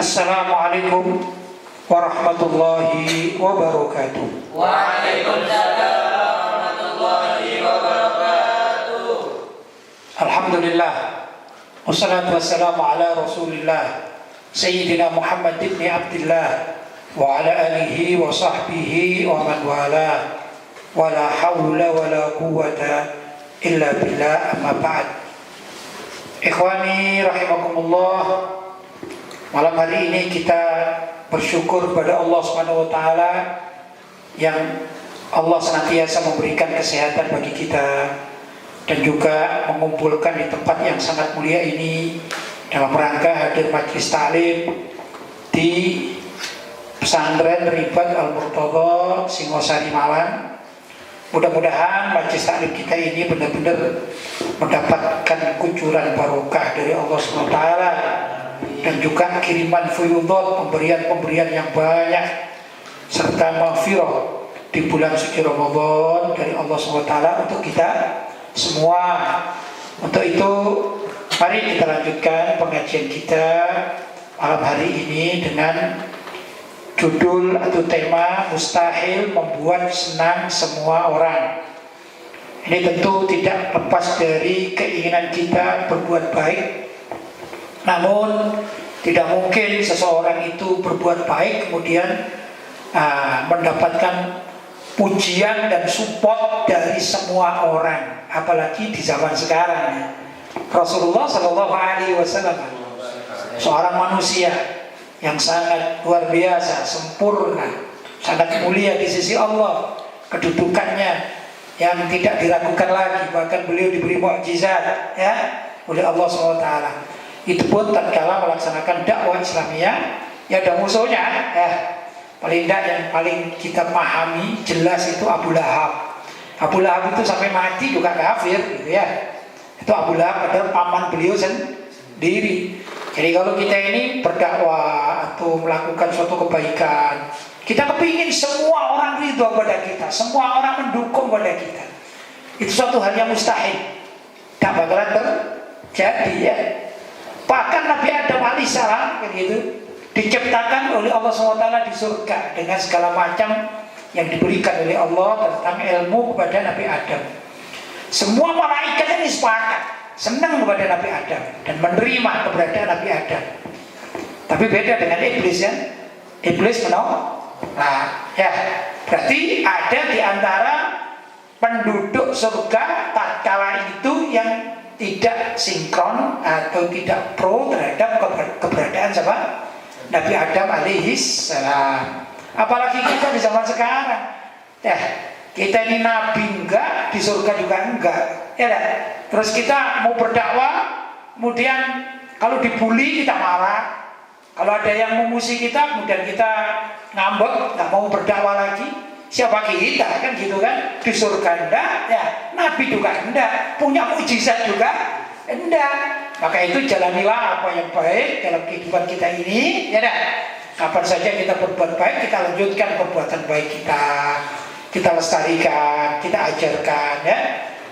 Assalamualaikum warahmatullahi wabarakatuh. Waalaikumsalam warahmatullahi wabarakatuh. Alhamdulillah, wassalatu wassalamu ala rasulillah Sayyidina Muhammad ibn Abdillah wa ala alihi wa sahbihi wa man wala wa la hawla wa la quwwata illa billah, amma ba'd. Ikhwani rahimakumullah, malam hari ini kita bersyukur kepada Allah Subhanahu wa taala yang Allah senantiasa memberikan kesehatan bagi kita dan juga mengumpulkan di tempat yang sangat mulia ini dalam rangka hadir majlis taklim di Pesantren Ribat Al-Murtadha Singosari Malang. Mudah-mudahan majlis taklim kita ini benar-benar mendapatkan kucuran barokah dari Allah Subhanahu wa taala dan juga kiriman fuyudot, pemberian-pemberian yang banyak serta maghfirah di bulan suci Ramadan dari Allah SWT untuk kita semua. Untuk itu mari kita lanjutkan pengajian kita malam hari ini dengan judul atau tema mustahil membuat senang semua orang. Ini tentu tidak lepas dari keinginan kita berbuat baik. Namun tidak mungkin seseorang itu berbuat baik kemudian mendapatkan pujian dan support dari semua orang, apalagi di zaman sekarang. Rasulullah SAW seorang manusia yang sangat luar biasa, sempurna, sangat mulia di sisi Allah, kedudukannya yang tidak diragukan lagi, bahkan beliau diberi mukjizat ya oleh Allah SWT. Itu pun tatkala melaksanakan dakwah Islamiyah, ya ada musuhnya ya. Paling tidak yang paling kita pahami jelas itu Abu Lahab. Abu Lahab itu sampai mati juga kafir gitu ya. Itu Abu Lahab adalah paman beliau sendiri. Jadi kalau kita ini berdakwah atau melakukan suatu kebaikan, kita kepingin semua orang ridho pada kita, semua orang mendukung pada kita. Itu suatu hal yang mustahil, tidak bakalan terjadi ya. Bahkan Nabi Adam alaihissalam begitu diciptakan oleh Allah SWT di surga dengan segala macam yang diberikan oleh Allah tentang ilmu kepada Nabi Adam. Semua malaikat ini sepakat senang kepada Nabi Adam dan menerima keberadaan Nabi Adam. Tapi beda dengan iblis ya. Iblis menolak. Nah, ya berarti ada di antara penduduk surga tatkala itu yang tidak sinkron atau tidak pro terhadap keberadaan siapa? Nabi Adam alaihissalam. Apalagi kita di zaman sekarang. Ya, kita ini nabi enggak, di surga juga enggak. Ya dah. Terus kita mau berdakwah, kemudian kalau dibully kita marah. Kalau ada yang memuji kita, kemudian kita ngambek, enggak mau berdakwah lagi. Siapa kita kan gitu kan? Di surga enggak, ya nabi juga enggak, punya mukjizat juga enggak. Maka itu jalanilah apa yang baik dalam kehidupan kita ini, ya dah. Kapan saja kita berbuat baik, kita lanjutkan perbuatan baik kita lestarikan, kita ajarkan ya.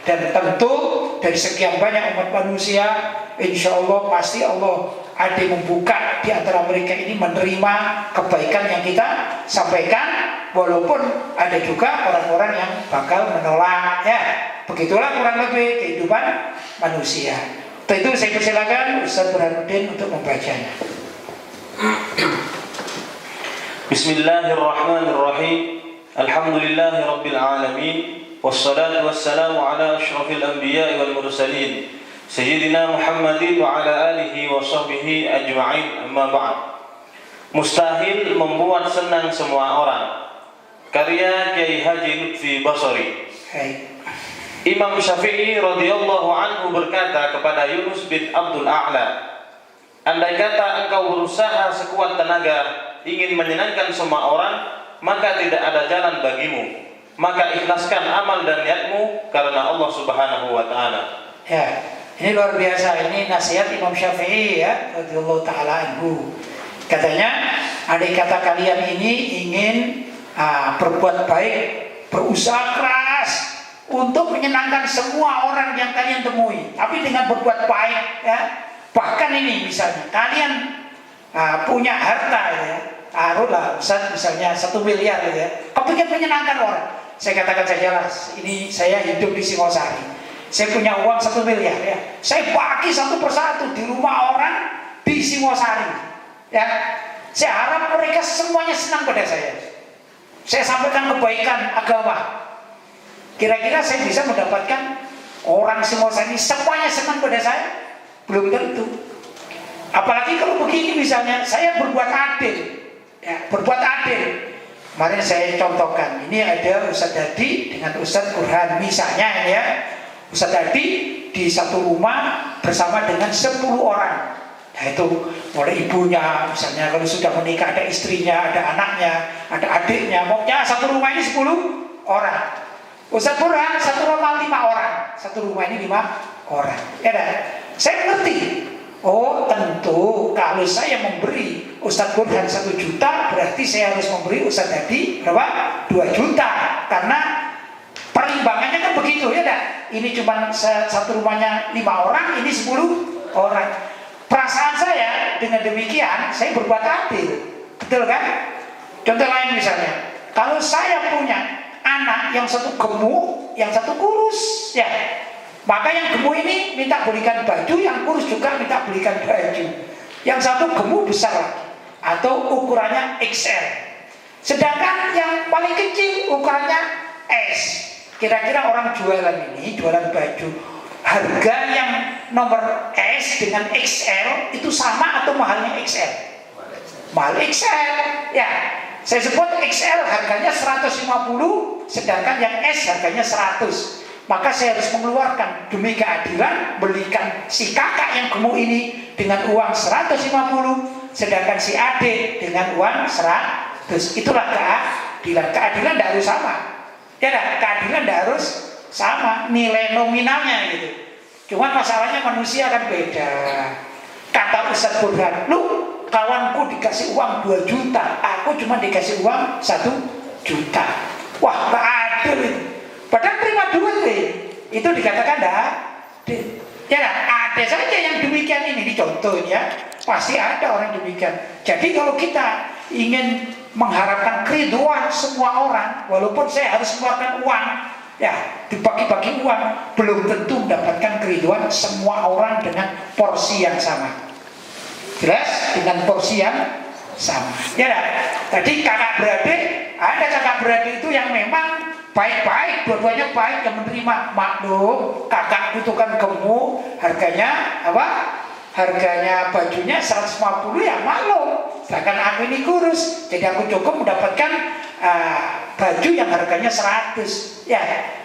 Dan tentu dari sekian banyak umat manusia, insya Allah pasti Allah ada yang membuka di antara mereka ini menerima kebaikan yang kita sampaikan. Walaupun ada juga orang-orang yang bakal menolak ya. Begitulah kurang lebih kehidupan manusia. Untuk itu saya persilakan Ustaz Burhanuddin untuk membacanya. Bismillahirrahmanirrahim. Alhamdulillahirabbil alamin. Wassalatu wassalamu ala asyrafil anbiya'i wal mursalin Sayyidina Muhammadin wa ala alihi wa sahbihi ajma'in, amma ba'd. Mustahil membuat senang semua orang. Karya Kiai Haji Lutfi Basri. Imam Syafi'i radhiyallahu anhu berkata kepada Yunus bin Abdul A'la, andai kata engkau berusaha sekuat tenaga ingin menyenangkan semua orang, maka tidak ada jalan bagimu. Maka ikhlaskan amal dan niatmu karena Allah Subhanahu wa taala. Ya, ini luar biasa. Ini nasihat Imam Syafi'i ya radhiyallahu taala anhu. Katanya, andai kata kalian ini ingin berbuat baik, berusaha keras untuk menyenangkan semua orang yang kalian temui, tapi dengan berbuat baik ya. Bahkan ini misalnya kalian punya harta ya, taruhlah Ustaz misalnya 1 miliar gitu ya, kepikir menyenangkan orang. Saya katakan saja lah, ini saya hidup di Singosari, saya punya uang 1 miliar ya, saya bagi satu persatu di rumah orang di Singosari ya, saya harap mereka semuanya senang pada saya. Saya sampaikan kebaikan agama, kira-kira saya bisa mendapatkan orang Singosari semuanya senang pada saya? Belum tentu. Apalagi kalau begini misalnya, saya berbuat adil ya, berbuat adil. Kemarin saya contohkan, ini ada Ustadz Dadi dengan Ustadz Burhan misalnya ya, Ustadz Dadi di satu rumah bersama dengan 10 orang, yaitu mulai ibunya misalnya, kalau sudah menikah ada istrinya, ada anaknya, ada adiknya, pokoknya satu rumah ini 10 orang. Ustadz Burhan satu rumah 5 orang, satu rumah ini 5 orang ya dah. Saya ngerti, oh tentu kalau saya memberi Ustadz Burhan 1 juta, berarti saya harus memberi Ustadz Dadi berapa? 2 juta, karena perimbangannya kan begitu ya dah. Ini cuma satu rumahnya 5 orang, ini 10 orang. Perasaan saya dengan demikian, saya berbuat adil, betul kan? Contoh lain misalnya, kalau saya punya anak yang satu gemuk, yang satu kurus ya, maka yang gemuk ini minta belikan baju, yang kurus juga minta belikan baju. Yang satu gemuk besar lagi, atau ukurannya XL, sedangkan yang paling kecil ukurannya S. Kira-kira orang jualan ini, jualan baju, harga yang nomor S dengan XL itu sama atau mahalnya XL? Mahal XL ya. Saya sebut XL harganya 150, sedangkan yang S harganya 100. Maka saya harus mengeluarkan demi keadilan, belikan si kakak yang gemuk ini dengan uang 150, sedangkan si adik dengan uang 100. Itulah keadilan. Keadilan tidak harus sama ya, keadilan tidak harus sama nilai nominalnya gitu. Cuma masalahnya manusia kan beda. Kata Ustadz Burhan, lu kawanku dikasih uang 2 juta, aku cuma dikasih uang 1 juta. Wah, gak adil itu. Padahal terima duit itu dikatakan dah. Ya, ada saja yang demikian ini dicontohin ya. Pasti ada orang demikian. Jadi kalau kita ingin mengharapkan keriduan semua orang, walaupun saya harus mengeluarkan uang, ya dibagi-bagi uang, belum tentu mendapatkan keriduan semua orang dengan porsi yang sama. Jelas? Dengan porsi yang sama ya dah. Tadi kakak beradik, ada kakak beradik itu yang memang baik-baik, dua-duanya baik, yang menerima. Maklum kakak itu kan gemuk, harganya apa? Harganya bajunya 150 ya maklum. Sedangkan aku ini kurus, jadi aku cukup mendapatkan baju yang harganya 100 ya.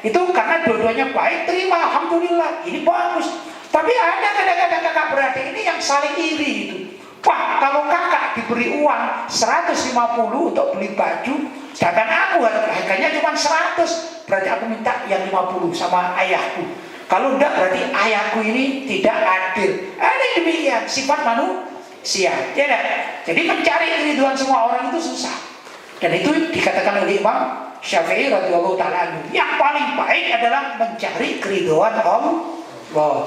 Itu karena dua-duanya baik, terima, alhamdulillah, ini bagus. Tapi ada kadang-kadang kakak beradik ini yang saling iri itu. Wah, kalau kakak diberi uang 150 untuk beli baju, sedangkan aku harganya cuma 100, berarti aku minta yang 50 sama ayahku. Kalau enggak, berarti ayahku ini tidak adil. Ada demikian sifat manusia ya kan? Jadi mencari keriduan semua orang itu susah. Dan itu dikatakan oleh Imam Syafi'i radhiyallahu ta'ala anhu, yang paling baik adalah mencari keriduan Allah.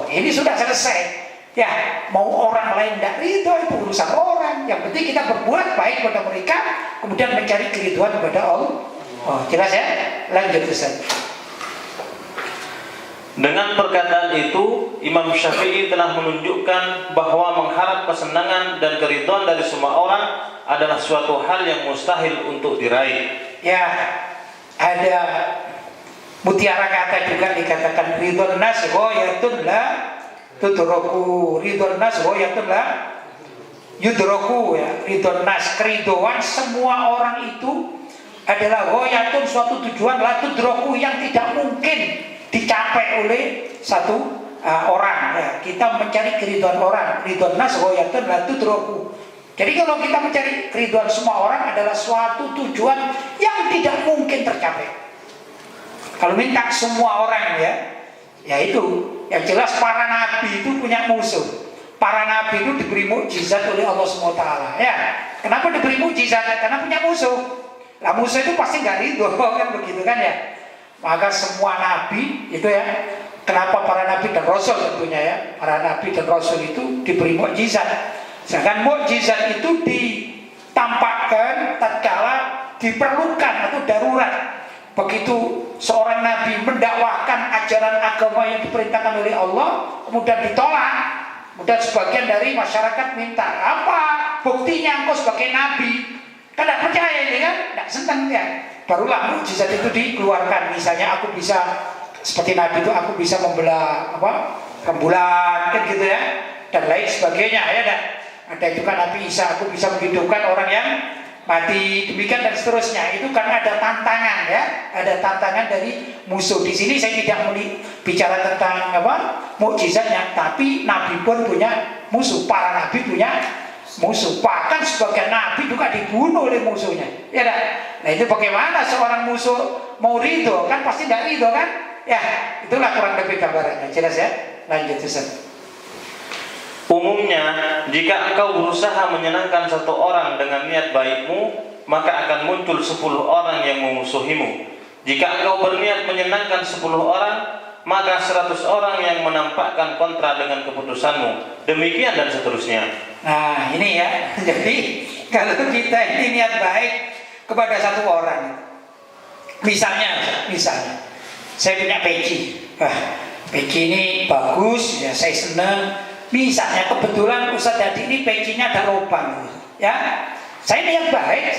Ini sudah selesai. Ya, mau orang lain tidak ridho itu urusan orang. Yang penting kita berbuat baik kepada mereka, kemudian mencari keriduan kepada Allah. Jelas ya? Lanjut Ustaz. Dengan perkataan itu, Imam Syafi'i telah menunjukkan bahwa mengharap kesenangan dan keridhaan dari semua orang adalah suatu hal yang mustahil untuk diraih. Ya, ada mutiara kata juga dikatakan ridwan nas ghayatun la tudroku, ridwan nas ghayatun la yudroku ya. Ridwan nas, keriduan semua orang itu adalah ghayatun, suatu tujuan, la tudroku, yang tidak mungkin dicapai oleh satu orang ya. Kita mencari keriduan orang, ridwan nas ghayatun la tudroku. Jadi kalau kita mencari keriduan semua orang adalah suatu tujuan yang tidak mungkin tercapai. Kalau minta semua orang ya itu yang jelas para nabi itu punya musuh. Para nabi itu diberi mukjizat oleh Allah SWT ya. Kenapa diberi mukjizat? Karena punya musuh. Lah musuh itu pasti nggak ridho kan, begitu kan ya. Maka semua nabi itu ya, kenapa para nabi dan rasul tentunya ya, para nabi dan rasul itu diberi mukjizat. Sedangkan mukjizat itu ditampakkan tatkala diperlukan atau darurat. Begitu seorang nabi mendakwahkan ajaran agama yang diperintahkan oleh Allah, kemudian ditolak, kemudian sebagian dari masyarakat minta, apa buktinya engkau sebagai nabi? Kan tidak percaya ini kan, tidak senang ya. Barulah mukjizat itu dikeluarkan. Misalnya aku bisa seperti nabi itu, aku bisa membelah rembulan, kan gitu ya, dan lain sebagainya ya. Ada juga Nabi Isa, aku bisa menghidupkan orang yang mati, demikian dan seterusnya. Itu kan ada tantangan ya, ada tantangan dari musuh. Di sini saya tidak bicara tentang mukjizatnya, tapi Nabi pun punya musuh, para Nabi punya musuh. Bahkan sebagian Nabi juga dibunuh oleh musuhnya. Ya dah. Nah itu bagaimana seorang musuh mau ridho? Kan pasti tidak ridho kan? Ya, itulah kurang lebih gambarannya. Jelas ya? Lanjut Ustaz. Umumnya, jika engkau berusaha menyenangkan satu orang dengan niat baikmu, maka akan muncul 10 orang yang memusuhimu. Jika engkau berniat menyenangkan 10 orang, maka 100 orang yang menampakkan kontra dengan keputusanmu. Demikian dan seterusnya. Nah ini ya, jadi kalau kita ini niat baik kepada satu orang, misalnya saya punya peci, peci ini bagus, ya saya senang. Misalnya kebetulan Ustaz Hadi ini pecinya ada lubang, ya saya niat baik,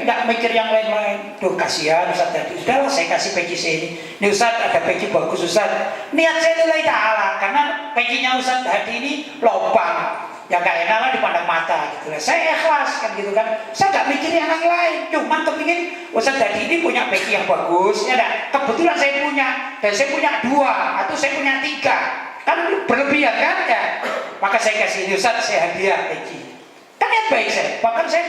nggak mikir yang lain-lain. Duh kasihan Ustaz Hadi, sudahlah saya kasih peci saya ini Ustaz ada peci bagus Ustaz. Niat saya lillahi ta'ala, karena pecinya Ustaz Hadi ini lubang, ya gak enak lah dipandang mata gitu lah. Saya ikhlas kan gitu kan. Saya gak mikir yang lain, cuman kepingin Ustaz Hadi ini punya peci yang bagus, ya dah. Kebetulan saya punya, dan saya punya 2 atau saya punya 3. Kan berlebihan kan ya. Maka saya kasih Ustaz, saya hadiah peci. Kan niat baik saya. Bahkan saya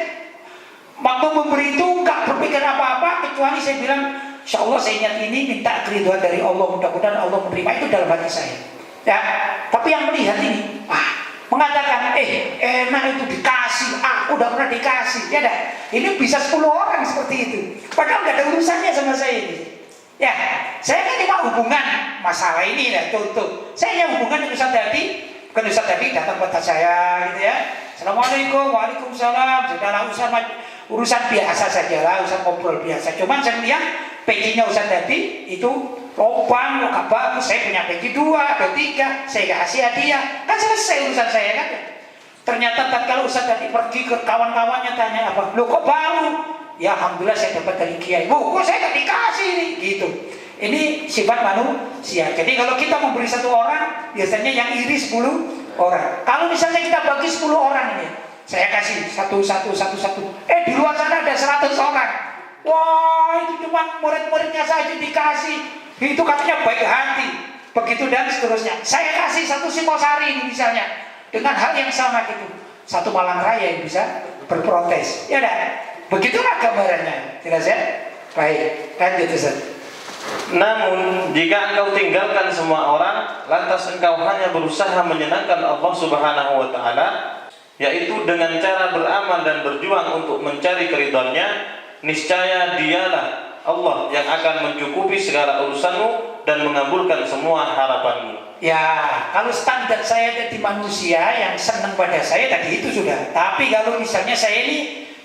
waktu memberi itu gak berpikir apa-apa, kecuali saya bilang insya Allah saya niat ini minta keridhaan dari Allah, mudah-mudahan Allah menerima. Itu dalam hati saya ya. Tapi yang melihat ini mengatakan enak itu dikasih, aku udah pernah dikasih, ya dah. Ini bisa 10 orang seperti itu, padahal gak ada urusannya sama saya ini. Ya, saya kan cuma hubungan masalah ini ya, contoh. Saya yang hubungan dengan Ustaz Hadi, bukan Ustaz Hadi datang ke saya gitu ya. Assalamualaikum, waalaikumsalam. Sudahlah urusan biasa saja lah, urusan ngobrol biasa. Cuman saya lihat pecinya Ustaz Hadi itu lubang, gak bagus. Saya punya peci 2 atau 3, saya kasih hadiah, kan selesai urusan saya kan. Ternyata kalau Ustaz Hadi pergi ke kawan-kawannya tanya apa, loh kok baru? Ya alhamdulillah saya dapat dari kiai. Kok saya gak dikasih nih gitu. Ini sifat manusia. Jadi kalau kita memberi 1 orang, biasanya yang iri 10 orang. Kalau misalnya kita bagi 10 orang ini, saya kasih satu. Di luar sana ada 100 orang. Wah itu cuma murid-muridnya saja dikasih. Itu katanya baik hati. Begitu dan seterusnya. Saya kasih 1 Singosari ini misalnya, dengan hal yang sama gitu. 1 Malang Raya yang bisa berprotes. Ya dah. Begitulah gambarannya. Jelas ya? Baik, lanjut Ustaz. Namun jika engkau tinggalkan semua orang, lantas engkau hanya berusaha menyenangkan Allah Subhanahu wa Ta'ala, yaitu dengan cara beramal dan berjuang untuk mencari keridhaan-Nya, niscaya Dialah Allah yang akan mencukupi segala urusanmu dan mengabulkan semua harapanmu. Ya, kalau standar saya jadi manusia yang senang pada saya tadi itu sudah. Tapi kalau misalnya saya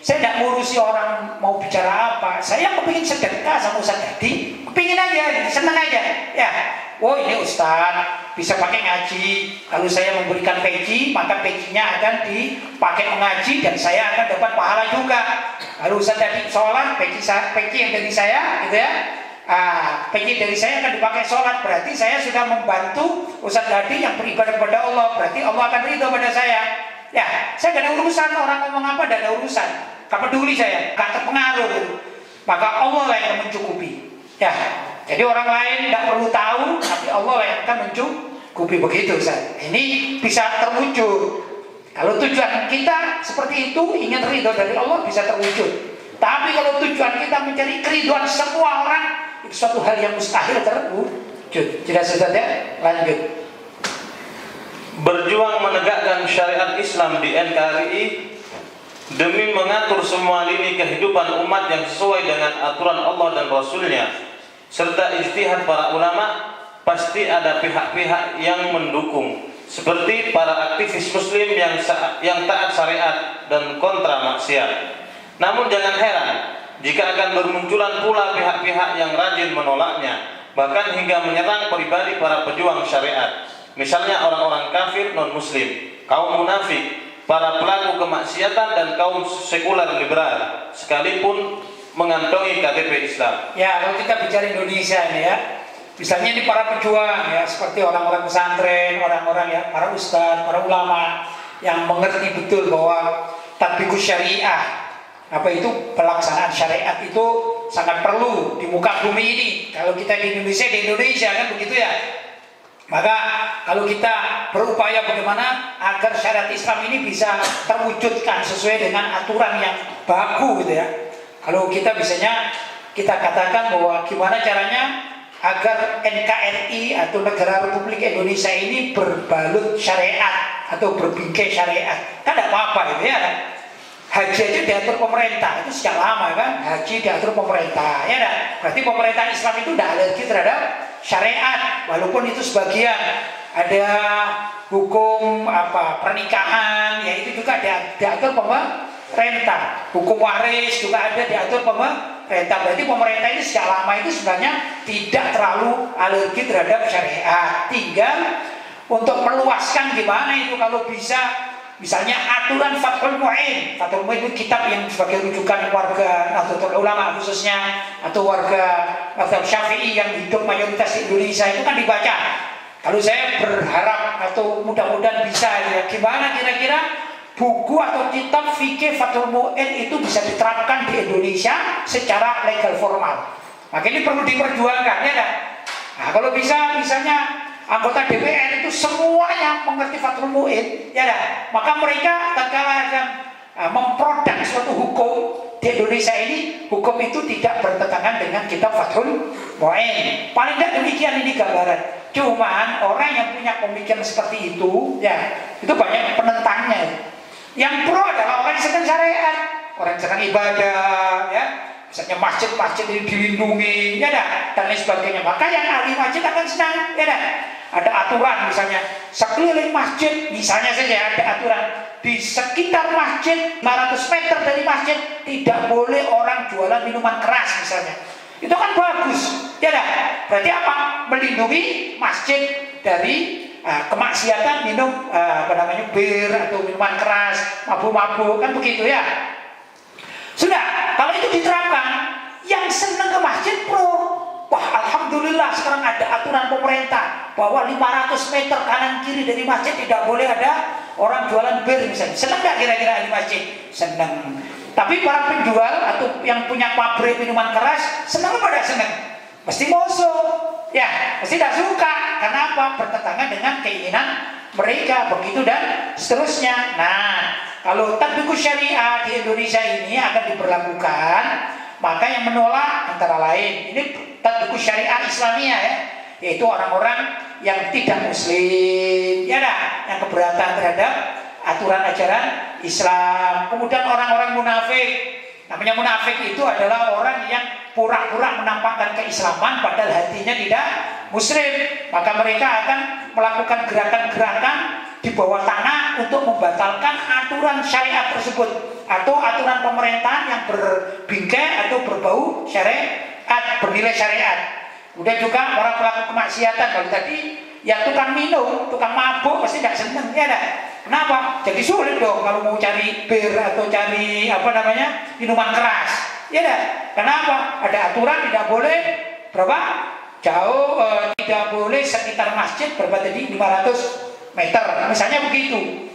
tidak ngurusi orang mau bicara apa, saya kepingin sedekah sama Ustaz Hadi, kepingin aja, senang aja. Ya, oh ini Ustaz bisa pakai ngaji. Kalau saya memberikan peci, maka pecinya akan dipakai mengaji dan saya akan dapat pahala juga. Kalau Ustaz Hadi sholat, peci yang dari saya, gitu ya. Peci dari saya akan dipakai sholat, berarti saya sudah membantu Ustaz Hadi yang beribadah kepada Allah. Berarti Allah akan ridho pada saya. Ya, saya gak ada urusan orang ngomong apa, gak ada urusan. Gak peduli saya, gak terpengaruh gitu. Maka Allah lah yang mencukupi. Ya, jadi orang lain gak perlu tahu, tapi Allah lah yang akan mencukupi. Begitu Ustaz. Ini bisa terwujud. Kalau tujuan kita seperti itu, ingin ridho dari Allah, bisa terwujud. Tapi kalau tujuan kita mencari keridhaan semua orang, itu suatu hal yang mustahil terwujud. Jelas Ustaz ya? Lanjut. Berjuang menegakkan syariat Islam di NKRI demi mengatur semua lini kehidupan umat yang sesuai dengan aturan Allah dan Rasulnya serta ijtihad para ulama, pasti ada pihak-pihak yang mendukung seperti para aktivis muslim yang taat syariat dan kontra maksiat. Namun jangan heran jika akan bermunculan pula pihak-pihak yang rajin menolaknya, bahkan hingga menyerang pribadi para pejuang syariat. Misalnya orang-orang kafir non-muslim, kaum munafik, para pelaku kemaksiatan dan kaum sekuler liberal, sekalipun mengantongi KTP Islam. Ya, kalau kita bicara Indonesia ini ya, misalnya ini para pejuang ya, seperti orang-orang pesantren, orang-orang ya, para ustadz, para ulama yang mengerti betul bahwa tatbiqus syariah, apa itu pelaksanaan syariat itu sangat perlu di muka bumi ini. Kalau kita di Indonesia kan begitu ya. Maka kalau kita berupaya bagaimana agar syariat Islam ini bisa terwujudkan sesuai dengan aturan yang baku gitu ya. Kalau kita biasanya kita katakan bahwa gimana caranya agar NKRI atau Negara Republik Indonesia ini berbalut syariat atau berbingkai syariat. Kan tidak apa-apa gitu ya kan. Haji aja diatur pemerintah, itu sejak lama kan. Haji diatur pemerintah, ya kan. Berarti pemerintah Islam itu tidak alergi terhadap syariat, walaupun itu sebagian ada hukum pernikahan, ya itu juga diatur pemerintah. Hukum waris juga ada diatur pemerintah. Berarti pemerintah ini sejak lama itu sebenarnya tidak terlalu alergi terhadap syariat. Tinggal untuk meluaskan gimana itu kalau bisa. Misalnya aturan Fathul Mu'in. Fathul Mu'in itu kitab yang sebagai rujukan warga Nahdlatul Ulama khususnya, atau warga Mazhab Syafi'i yang hidup mayoritas di Indonesia itu kan dibaca. Kalau saya berharap atau mudah-mudahan bisa ya, gimana kira-kira buku atau kitab fikih Fathul Mu'in itu bisa diterapkan di Indonesia secara legal formal. Maka ini perlu diperjuangkan ya kan. Nah, kalau bisa misalnya anggota DPR itu semuanya mengerti Fathul Mu'in, ya dah. Maka mereka tatkala akan memproduk suatu hukum di Indonesia ini, hukum itu tidak bertentangan dengan kitab Fathul Mu'in. Paling tidak demikian ini gambaran. Cuman orang yang punya pemikiran seperti itu, ya itu banyak penentangnya. Yang pro adalah orang yang sedang syariat, orang yang sedang ibadah, ya. Misalnya masjid-masjid ini dilindungi, ya dah, dan lain sebagainya. Maka yang ahli masjid akan senang, ya dah. Ada aturan misalnya sekeliling masjid, misalnya saja ada aturan di sekitar masjid 500 meter dari masjid tidak boleh orang jualan minuman keras misalnya. Itu kan bagus, ya dah. Berarti apa? Melindungi masjid dari kemaksiatan minum bir atau minuman keras, mabuk-mabuk, kan begitu ya. Sudah, kalau itu diterapkan, yang senang ke masjid pro. Wah, alhamdulillah sekarang ada aturan pemerintah bahwa 500 meter kanan kiri dari masjid tidak boleh ada orang jualan bir misalnya. Senang nggak kira-kira di masjid? Senang. Tapi para penjual atau yang punya pabrik minuman keras senang apa tidak senang? Mesti musuh. Ya, mesti tidak suka. Karena apa? Bertentangan dengan keinginan mereka, begitu dan seterusnya. Nah, kalau tatbiqus syariah di Indonesia ini akan diberlakukan, maka yang menolak antara lain ini tatbiqus syariah Islamiyah ya, yaitu orang-orang yang tidak muslim, ya dah, yang keberatan terhadap aturan ajaran Islam. Kemudian orang-orang munafik. Namanya munafik itu adalah orang yang pura-pura menampakkan keislaman padahal hatinya tidak muslim. Maka mereka akan melakukan gerakan-gerakan di bawah tanah untuk membatalkan aturan syariat tersebut atau aturan pemerintahan yang berbingkai atau berbau syariat, bernilai syariat. Kemudian juga para pelaku kemaksiatan, kalau tadi ya tukang minum, tukang mabuk pasti tidak senang, ya dah. Kenapa? Jadi sulit dong kalau mau cari bir atau cari minuman keras, ya dah. Kenapa? Ada aturan tidak boleh berapa jauh, tidak boleh sekitar masjid berapa tadi 500 meter, misalnya begitu.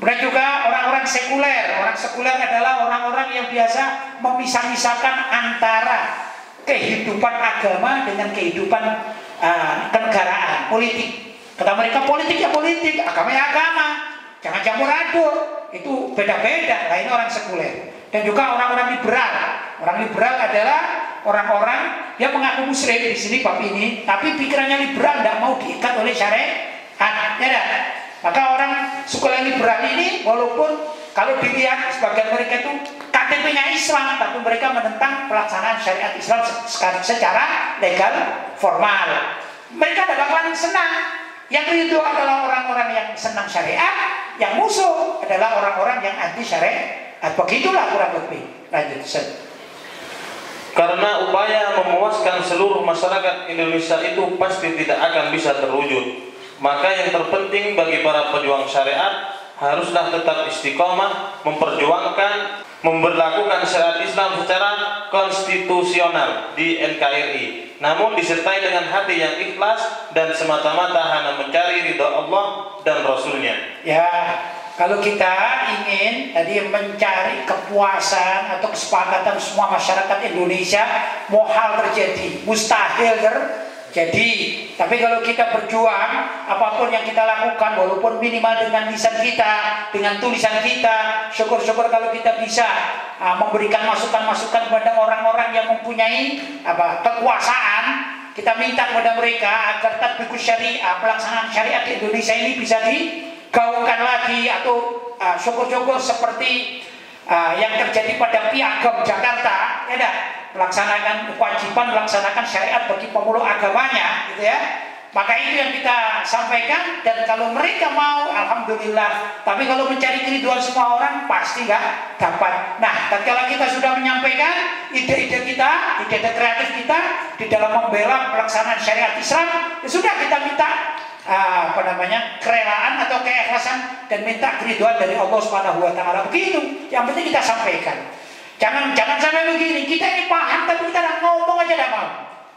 Kemudian juga orang-orang sekuler. Orang sekuler adalah orang-orang yang biasa memisah-misahkan antara kehidupan agama dengan kehidupan kenegaraan, politik. Kata mereka politik ya politik, agama ya agama. Jangan campur aduk. Itu beda-beda. Nah, ini orang sekuler. Dan juga orang-orang liberal. Orang liberal adalah orang-orang yang mengaku muslim di sini bab ini, tapi pikirannya liberal, tidak mau diikat oleh syariat. Ya dah. Maka orang sekolah liberal ini walaupun kalau dilihat sebagian mereka itu KTP-nya Islam, tapi mereka menentang pelaksanaan syariat Islam secara legal formal. Mereka tidak bakalan senang. Yang ridho adalah orang-orang yang senang syariat, yang musuh adalah orang-orang yang anti syariat. Begitulah kurang lebih. Lanjut Ustaz. Karena upaya memuaskan seluruh masyarakat Indonesia itu pasti tidak akan bisa terwujud. Maka yang terpenting bagi para pejuang syariat haruslah tetap istiqomah memperjuangkan, memberlakukan syariat Islam secara konstitusional di NKRI. Namun disertai dengan hati yang ikhlas dan semata-mata hanya mencari ridha Allah dan Rasulnya. Ya, kalau kita ingin tadi mencari kepuasan atau kesepakatan semua masyarakat Indonesia, muhal terjadi, mustahil terjadi. Tapi kalau kita berjuang, apapun yang kita lakukan, walaupun minimal dengan lisan kita, dengan tulisan kita, syukur-syukur kalau kita bisa memberikan masukan-masukan kepada orang-orang yang mempunyai kekuasaan. Kita minta kepada mereka agar tatbiqus syariah, pelaksanaan syariat di Indonesia ini bisa digaungkan lagi, atau syukur-syukur seperti yang terjadi pada Piagam Jakarta, ya dah, melaksanakan kewajiban melaksanakan syariat bagi pemeluk agamanya, gitu ya. Maka itu yang kita sampaikan, dan kalau mereka mau, alhamdulillah. Tapi kalau mencari keriduan semua orang pasti nggak dapat. Nah, tatkala kita sudah menyampaikan ide-ide kita, ide-ide kreatif kita di dalam membela pelaksanaan syariat Islam, ya sudah, kita minta kerelaan atau keikhlasan dan minta keriduan dari Allah Subhanahu wa taala. Begitu. Yang penting kita sampaikan. Jangan sampai begini, kita ini paham tapi kita ngomong aja tidak mau.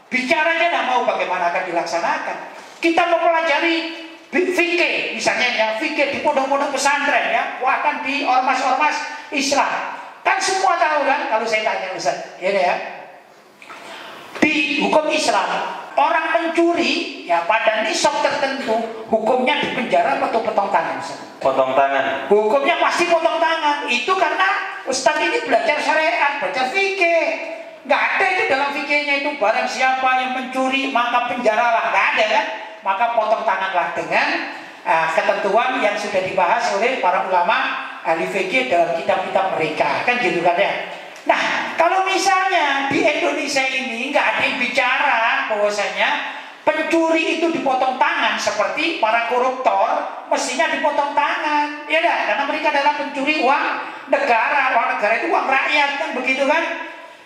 Bicara aja tidak mau bagaimana akan dilaksanakan. Kita mempelajari fikih, misalnya ya, fikih di pondok-pondok pesantren ya, bahkan di ormas-ormas Islam. Kan semua tahu kan, kalau saya tanya Ustaz, ya. Di hukum Islam, orang mencuri ya pada nisab tertentu, hukumnya dipenjara atau potong tangan Ustaz? Potong tangan. Hukumnya pasti potong tangan. Itu karena Ustaz ini belajar syariat, belajar fikih. Nggak ada itu dalam fikihnya itu barang siapa yang mencuri maka penjaralah, nggak ada kan? Maka potong tanganlah dengan ketentuan yang sudah dibahas oleh para ulama ahli fikih dalam kitab-kitab mereka, kan gitu kan ya. Nah, kalau misalnya di Indonesia ini nggak ada yang bicara bahwasanya pencuri itu dipotong tangan seperti para koruptor, mestinya dipotong tangan, ya dah, karena mereka adalah pencuri uang negara itu uang rakyat, kan begitu kan?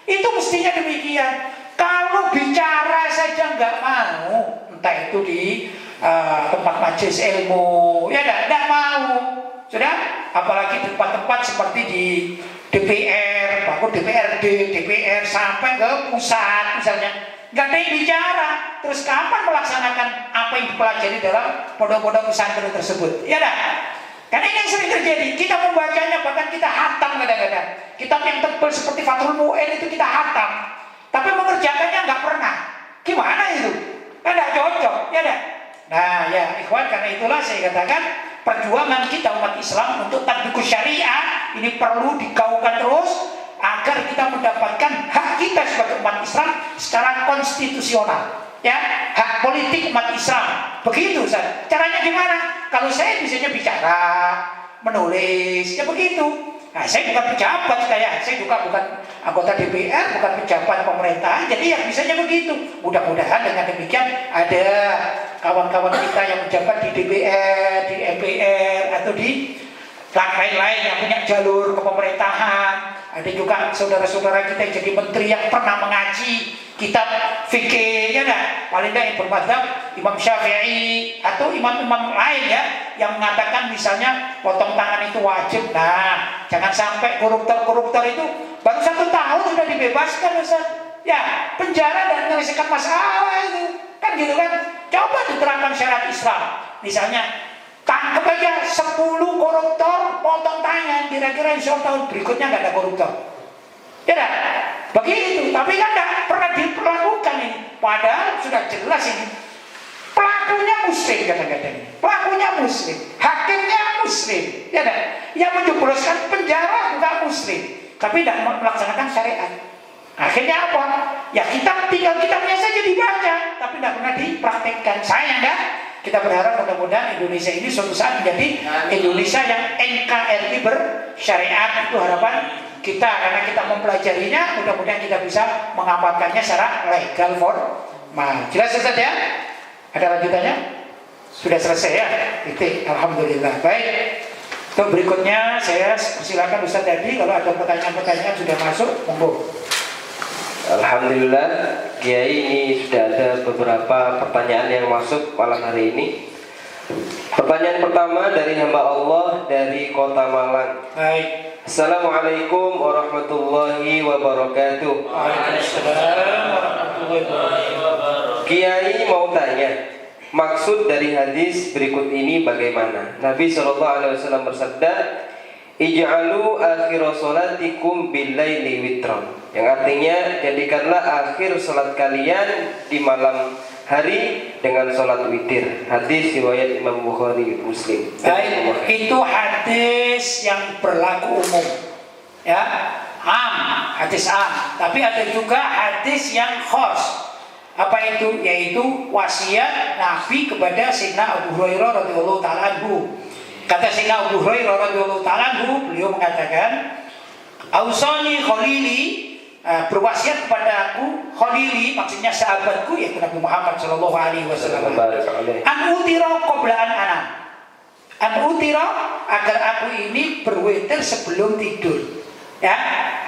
Itu mestinya demikian. Kalau bicara saja nggak mau, entah itu di tempat majelis ilmu, ya nggak mau, sudah. Apalagi di tempat-tempat seperti di DPR, bahkan DPRD, DPR sampai ke pusat misalnya, nggak ada yang bicara. Terus kapan melaksanakan apa yang dipelajari dalam pondok-pondok pesantren tersebut? Ya dah. Karena ini yang sering terjadi, kita membacanya bahkan kita hatam kadang-kadang. Kitab yang tebal seperti Fathul Mu'in itu kita hatam, tapi mengerjakannya nggak pernah. Gimana itu? Kan nggak cocok, ya dah. Nah ya ikhwan, karena itulah saya katakan perjuangan kita umat Islam untuk tatbiqus syariah ini perlu digaungkan terus agar kita mendapatkan hak kita sebagai umat Islam secara konstitusional. Ya, hak politik umat Islam. Begitu Ustaz. Caranya gimana? Kalau saya bisanya bicara, menulis, ya begitu. Nah, saya bukan pejabat saya juga bukan anggota DPR, bukan pejabat pemerintah. Jadi ya bisanya begitu. Mudah-mudahan dengan demikian ada kawan-kawan kita yang menjabat di DPR, di MPR atau di lain-lain yang punya jalur kepemerintahan. Ada juga saudara-saudara kita yang jadi menteri yang pernah mengaji kitab fikih, ya enggak? Paling tidak yang bermadzhab Imam Syafi'i atau imam-imam lain ya, yang mengatakan misalnya potong tangan itu wajib. Nah, jangan sampai koruptor-koruptor itu baru 1 tahun sudah dibebaskan Ustaz. Ya, penjara dan menyelesaikan masalah itu. Kan gitu kan? Coba diterapkan syariat Islam. Misalnya tangkap aja 10 koruptor, potong tangan, kira-kira insya Allah tahun berikutnya nggak ada koruptor. Ya dah, begitu. Tapi kan nggak pernah diperlakukan ini. Padahal sudah jelas ini. Pelakunya muslim kadang-kadang. Pelakunya muslim, hakimnya muslim. Ya dah, yang menjebloskan penjara juga muslim, tapi tidak melaksanakan syariat. Akhirnya apa? Ya tinggal kitabnya saja dibaca, tapi tidak pernah dipraktekkan. Sayang kan? Kita berharap mudah-mudahan Indonesia ini suatu saat menjadi Indonesia yang NKRI bersyariat. Itu harapan kita, karena kita mempelajarinya, mudah-mudahan kita bisa mengamalkannya secara legal formal. Jelas Ustaz ya? Ada lanjutannya? Sudah selesai ya? Titik. Alhamdulillah. Baik. Untuk berikutnya saya silakan Ustaz Hadi, kalau ada pertanyaan-pertanyaan sudah masuk, monggo. Alhamdulillah, Kiai, ini sudah ada beberapa pertanyaan yang masuk malam hari ini. Pertanyaan pertama dari hamba Allah dari Kota Malang. Baik. Assalamualaikum warahmatullahi wabarakatuh. Waalaikumsalam warahmatullahi wabarakatuh. Kiai mau tanya, maksud dari hadis berikut ini bagaimana? Nabi SAW bersabda, Ij'alu akhir salatikum bil-laili witran. Yang artinya, jadikanlah akhir salat kalian di malam hari dengan salat witir. Hadis riwayat Imam Bukhari Muslim. Baik, itu hadis yang berlaku umum. Ya, hadis am. Tapi ada juga hadis yang khas. Apa itu? Yaitu wasiat Nabi kepada Sayyidina Abu Hurairah radhiyallahu taala anhu. Kata Sayyidina Abu Hurairah radhiyallahu taala anhu, beliau mengatakan, "Ausani khalili," berwasiat kepada aku, khalili maksudnya sahabatku yaitu Nabi Muhammad sallallahu alaihi wasallam. An utira qabla an anam. An utira agar aku ini berwitir sebelum tidur. Ya.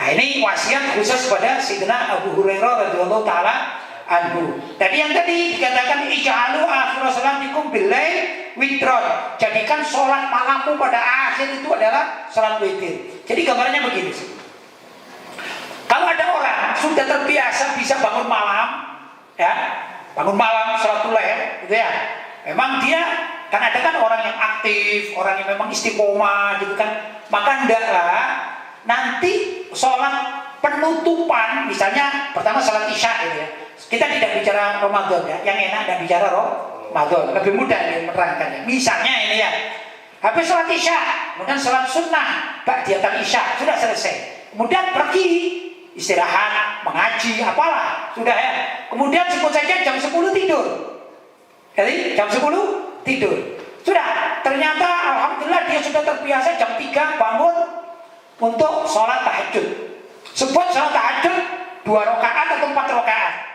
Nah, ini wasiat khusus pada Sayyidina Abu Hurairah radhiyallahu taala anhu. Tadi yang tadi dikatakan ij'alu akhir salatikum bil-lail witron. Jadikan sholat malammu pada akhir itu adalah sholat witir. Jadi gambarnya begini. Kalau ada orang sudah terbiasa bisa bangun malam, ya, bangun malam sholat duha, gitu ya. Memang dia kan ada kan orang yang aktif, orang yang memang istiqomah, gitu kan. Maka hendaklah nanti sholat penutupan, misalnya pertama sholat isya, gitu ya. Kita tidak bicara Ramadan ya, yang enak dan bicara Ramadan, lebih mudah menerangkannya. Misalnya ini ya, habis sholat isya, kemudian sholat sunnah, ba'diyatan isya, sudah selesai. Kemudian pergi istirahat, mengaji, apalah, sudah ya. Kemudian sebut saja jam 10 tidur. Jadi jam 10 tidur. Sudah, ternyata alhamdulillah dia sudah terbiasa jam 3 bangun untuk sholat tahajud. Sebut sholat tahajud 2 rakaat atau 4 rakaat.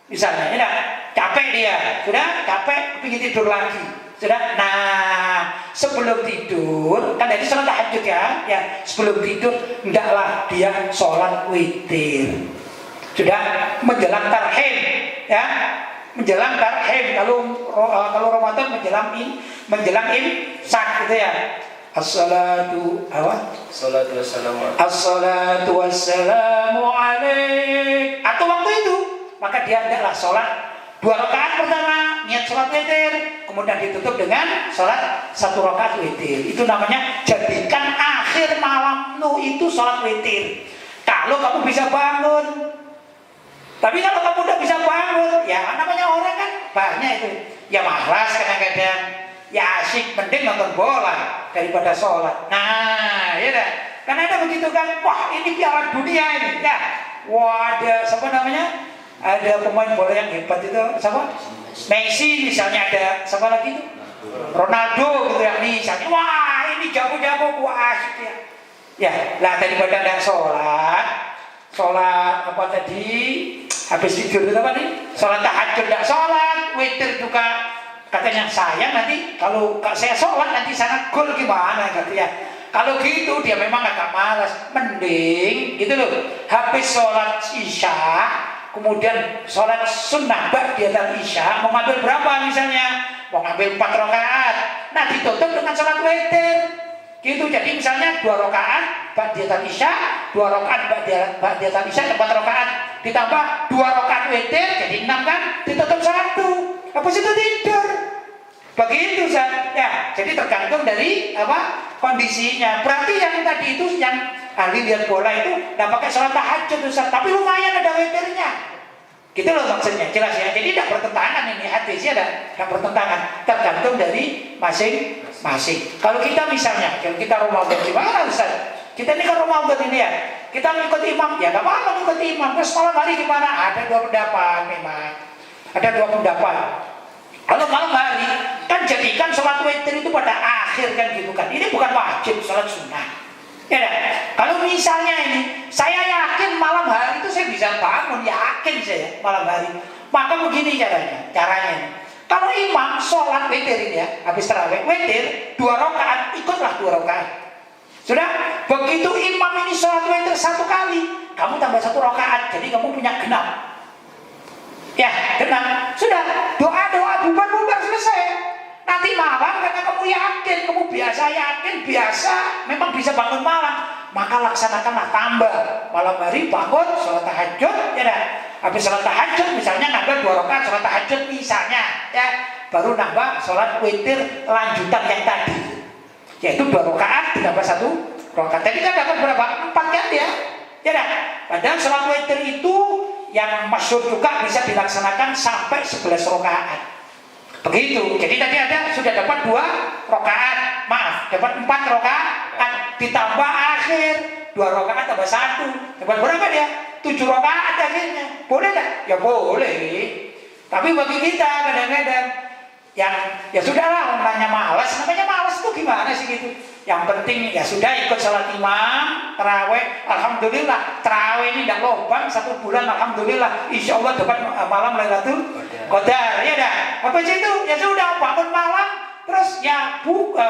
Misalnya, ya, capek dia, sudah capek, ingin tidur lagi, sudah. Nah, sebelum tidur, kan tadi sholat tahajud ya, sebelum tidur hendaklah dia sholat witir. Sudah menjelang tarhim, ya, menjelang tarhim. Kalau Ramadan menjelang imsak, gitu ya. As-salatu wassalamu alaik. Atau waktu itu maka dia hendaklah sholat 2 rakaat pertama, niat sholat witir, kemudian ditutup dengan sholat 1 rakaat witir. Itu namanya jadikan akhir malammu itu sholat witir. Kalau kamu bisa bangun. Tapi kalau kamu udah bisa bangun, ya namanya orang kan banyak itu. Ya malas kadang-kadang, ya asik, mending nonton bola daripada sholat. Nah, ya dah. Karena ada begitu kan, wah ini piala dunia ini, ya. Wah ada siapa namanya? Ada pemain bola yang hebat itu, siapa? Messi misalnya, ada siapa lagi itu? Ronaldo gitu ya, misalnya. Wah ini jago-jago, wah asik ya. Ya, lah daripada tidak sholat apa tadi? Habis tidur itu apa nih? Sholat tahajud tidak sholat, witir juga. Katanya saya nanti kalau saya sholat nanti sana gol gimana gitu ya. Kalau gitu dia memang agak malas. Mending gitu loh. Habis sholat isya, kemudian sholat sunnah ba'diyatan isya, mau ngambil berapa misalnya? Mau ngambil 4 rakaat. Nah ditutup dengan sholat witir. Gitu, jadi misalnya 2 rakaat ba'diyatan isya, 2 rakaat ba'diyatan isya, 4 rakaat ditambah 2 rakaat witir, jadi 6 kan? Ditutup 1. Habis itu tidur. Begitu Ustaz. Ya, jadi tergantung dari apa kondisinya. Berarti yang tadi itu yang ahli lihat bola itu nggak pakai sholat tahajud Ustaz, tapi lumayan ada witirnya. Gitu loh maksudnya, jelas ya. Jadi tidak bertentangan ini hadisnya, tidak bertentangan. Tergantung dari masing-masing. Kalau kita misalnya, kalau kita Ramadan gimana Ustaz? Kita ini kan Ramadan ini ya. Kita ngikut imam, ya nggak apa-apa ngikut imam. Terus malam hari gimana? Ada 2 pendapat memang. Ada 2 pendapat. Kalau malam hari kan jadikan sholat witir itu pada akhir kan gitu kan. Ini bukan wajib, sholat sunnah. Ya kan? Kalau misalnya ini saya yakin malam hari itu saya bisa bangun, yakin saya malam hari. Maka begini caranya. Kalau imam sholat witir ini ya, habis tarawih witir 2 rakaat, ikutlah 2 rakaat. Sudah, begitu imam ini sholat witir 1 kali, kamu tambah 1 rakaat, jadi kamu punya genap. Ya, genap. Sudah, doa bubar selesai. Nanti malam karena kamu yakin, kamu biasa, memang bisa bangun malam, maka laksanakanlah tambah malam hari bangun sholat tahajud, ya dah. Habis sholat tahajud misalnya nambah 2 rakaat sholat tahajud misalnya, ya, baru nambah sholat witir lanjutan yang tadi, yaitu 2 rakaat ditambah 1 rakaat. Jadi kan dapat berapa? 4 kan ya? Ya dah. Padahal sholat witir itu yang masyhur juga bisa dilaksanakan sampai 11 rakaat. Begitu. Jadi tadi sudah dapat 2 rakaat, dapat 4 rakaat, ditambah akhir 2 rakaat tambah 1, dapat berapa dia? 7 rakaat akhirnya. Boleh tak? Ya boleh. Tapi bagi kita kadang-kadang yang ya sudahlah, namanya malas itu gimana sih gitu. Yang penting ya sudah ikut sholat imam, taraweh, alhamdulillah, taraweh ini tidak lobang 1 bulan, alhamdulillah, insya Allah dapat malam Lailatul Qadar, ya dah. Habis itu ya sudah bangun malam, terus ya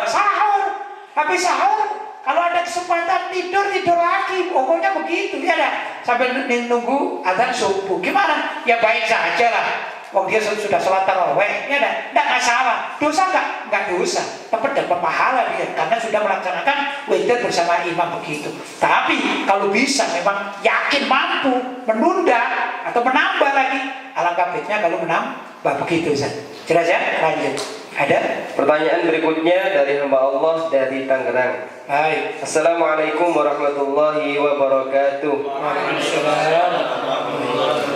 sahur, habis sahur kalau ada kesempatan tidur lagi, pokoknya begitu, ya dah. Sambil nunggu azan subuh, gimana? Ya baik saja lah. Wong dia sudah sholat taraweh, ya dah, tidak masalah. Dosa enggak dosa, tapi dapat pahala dia karena sudah melaksanakan witir bersama imam begitu. Tapi kalau bisa memang yakin mampu menunda atau menambah lagi, alangkah baiknya kalau menambah begitu, Ustaz. Jelas ya? Lanjut. Ada Pertanyaan berikutnya dari hamba Allah dari Tangerang. baik. Assalamualaikum warahmatullahi wabarakatuh.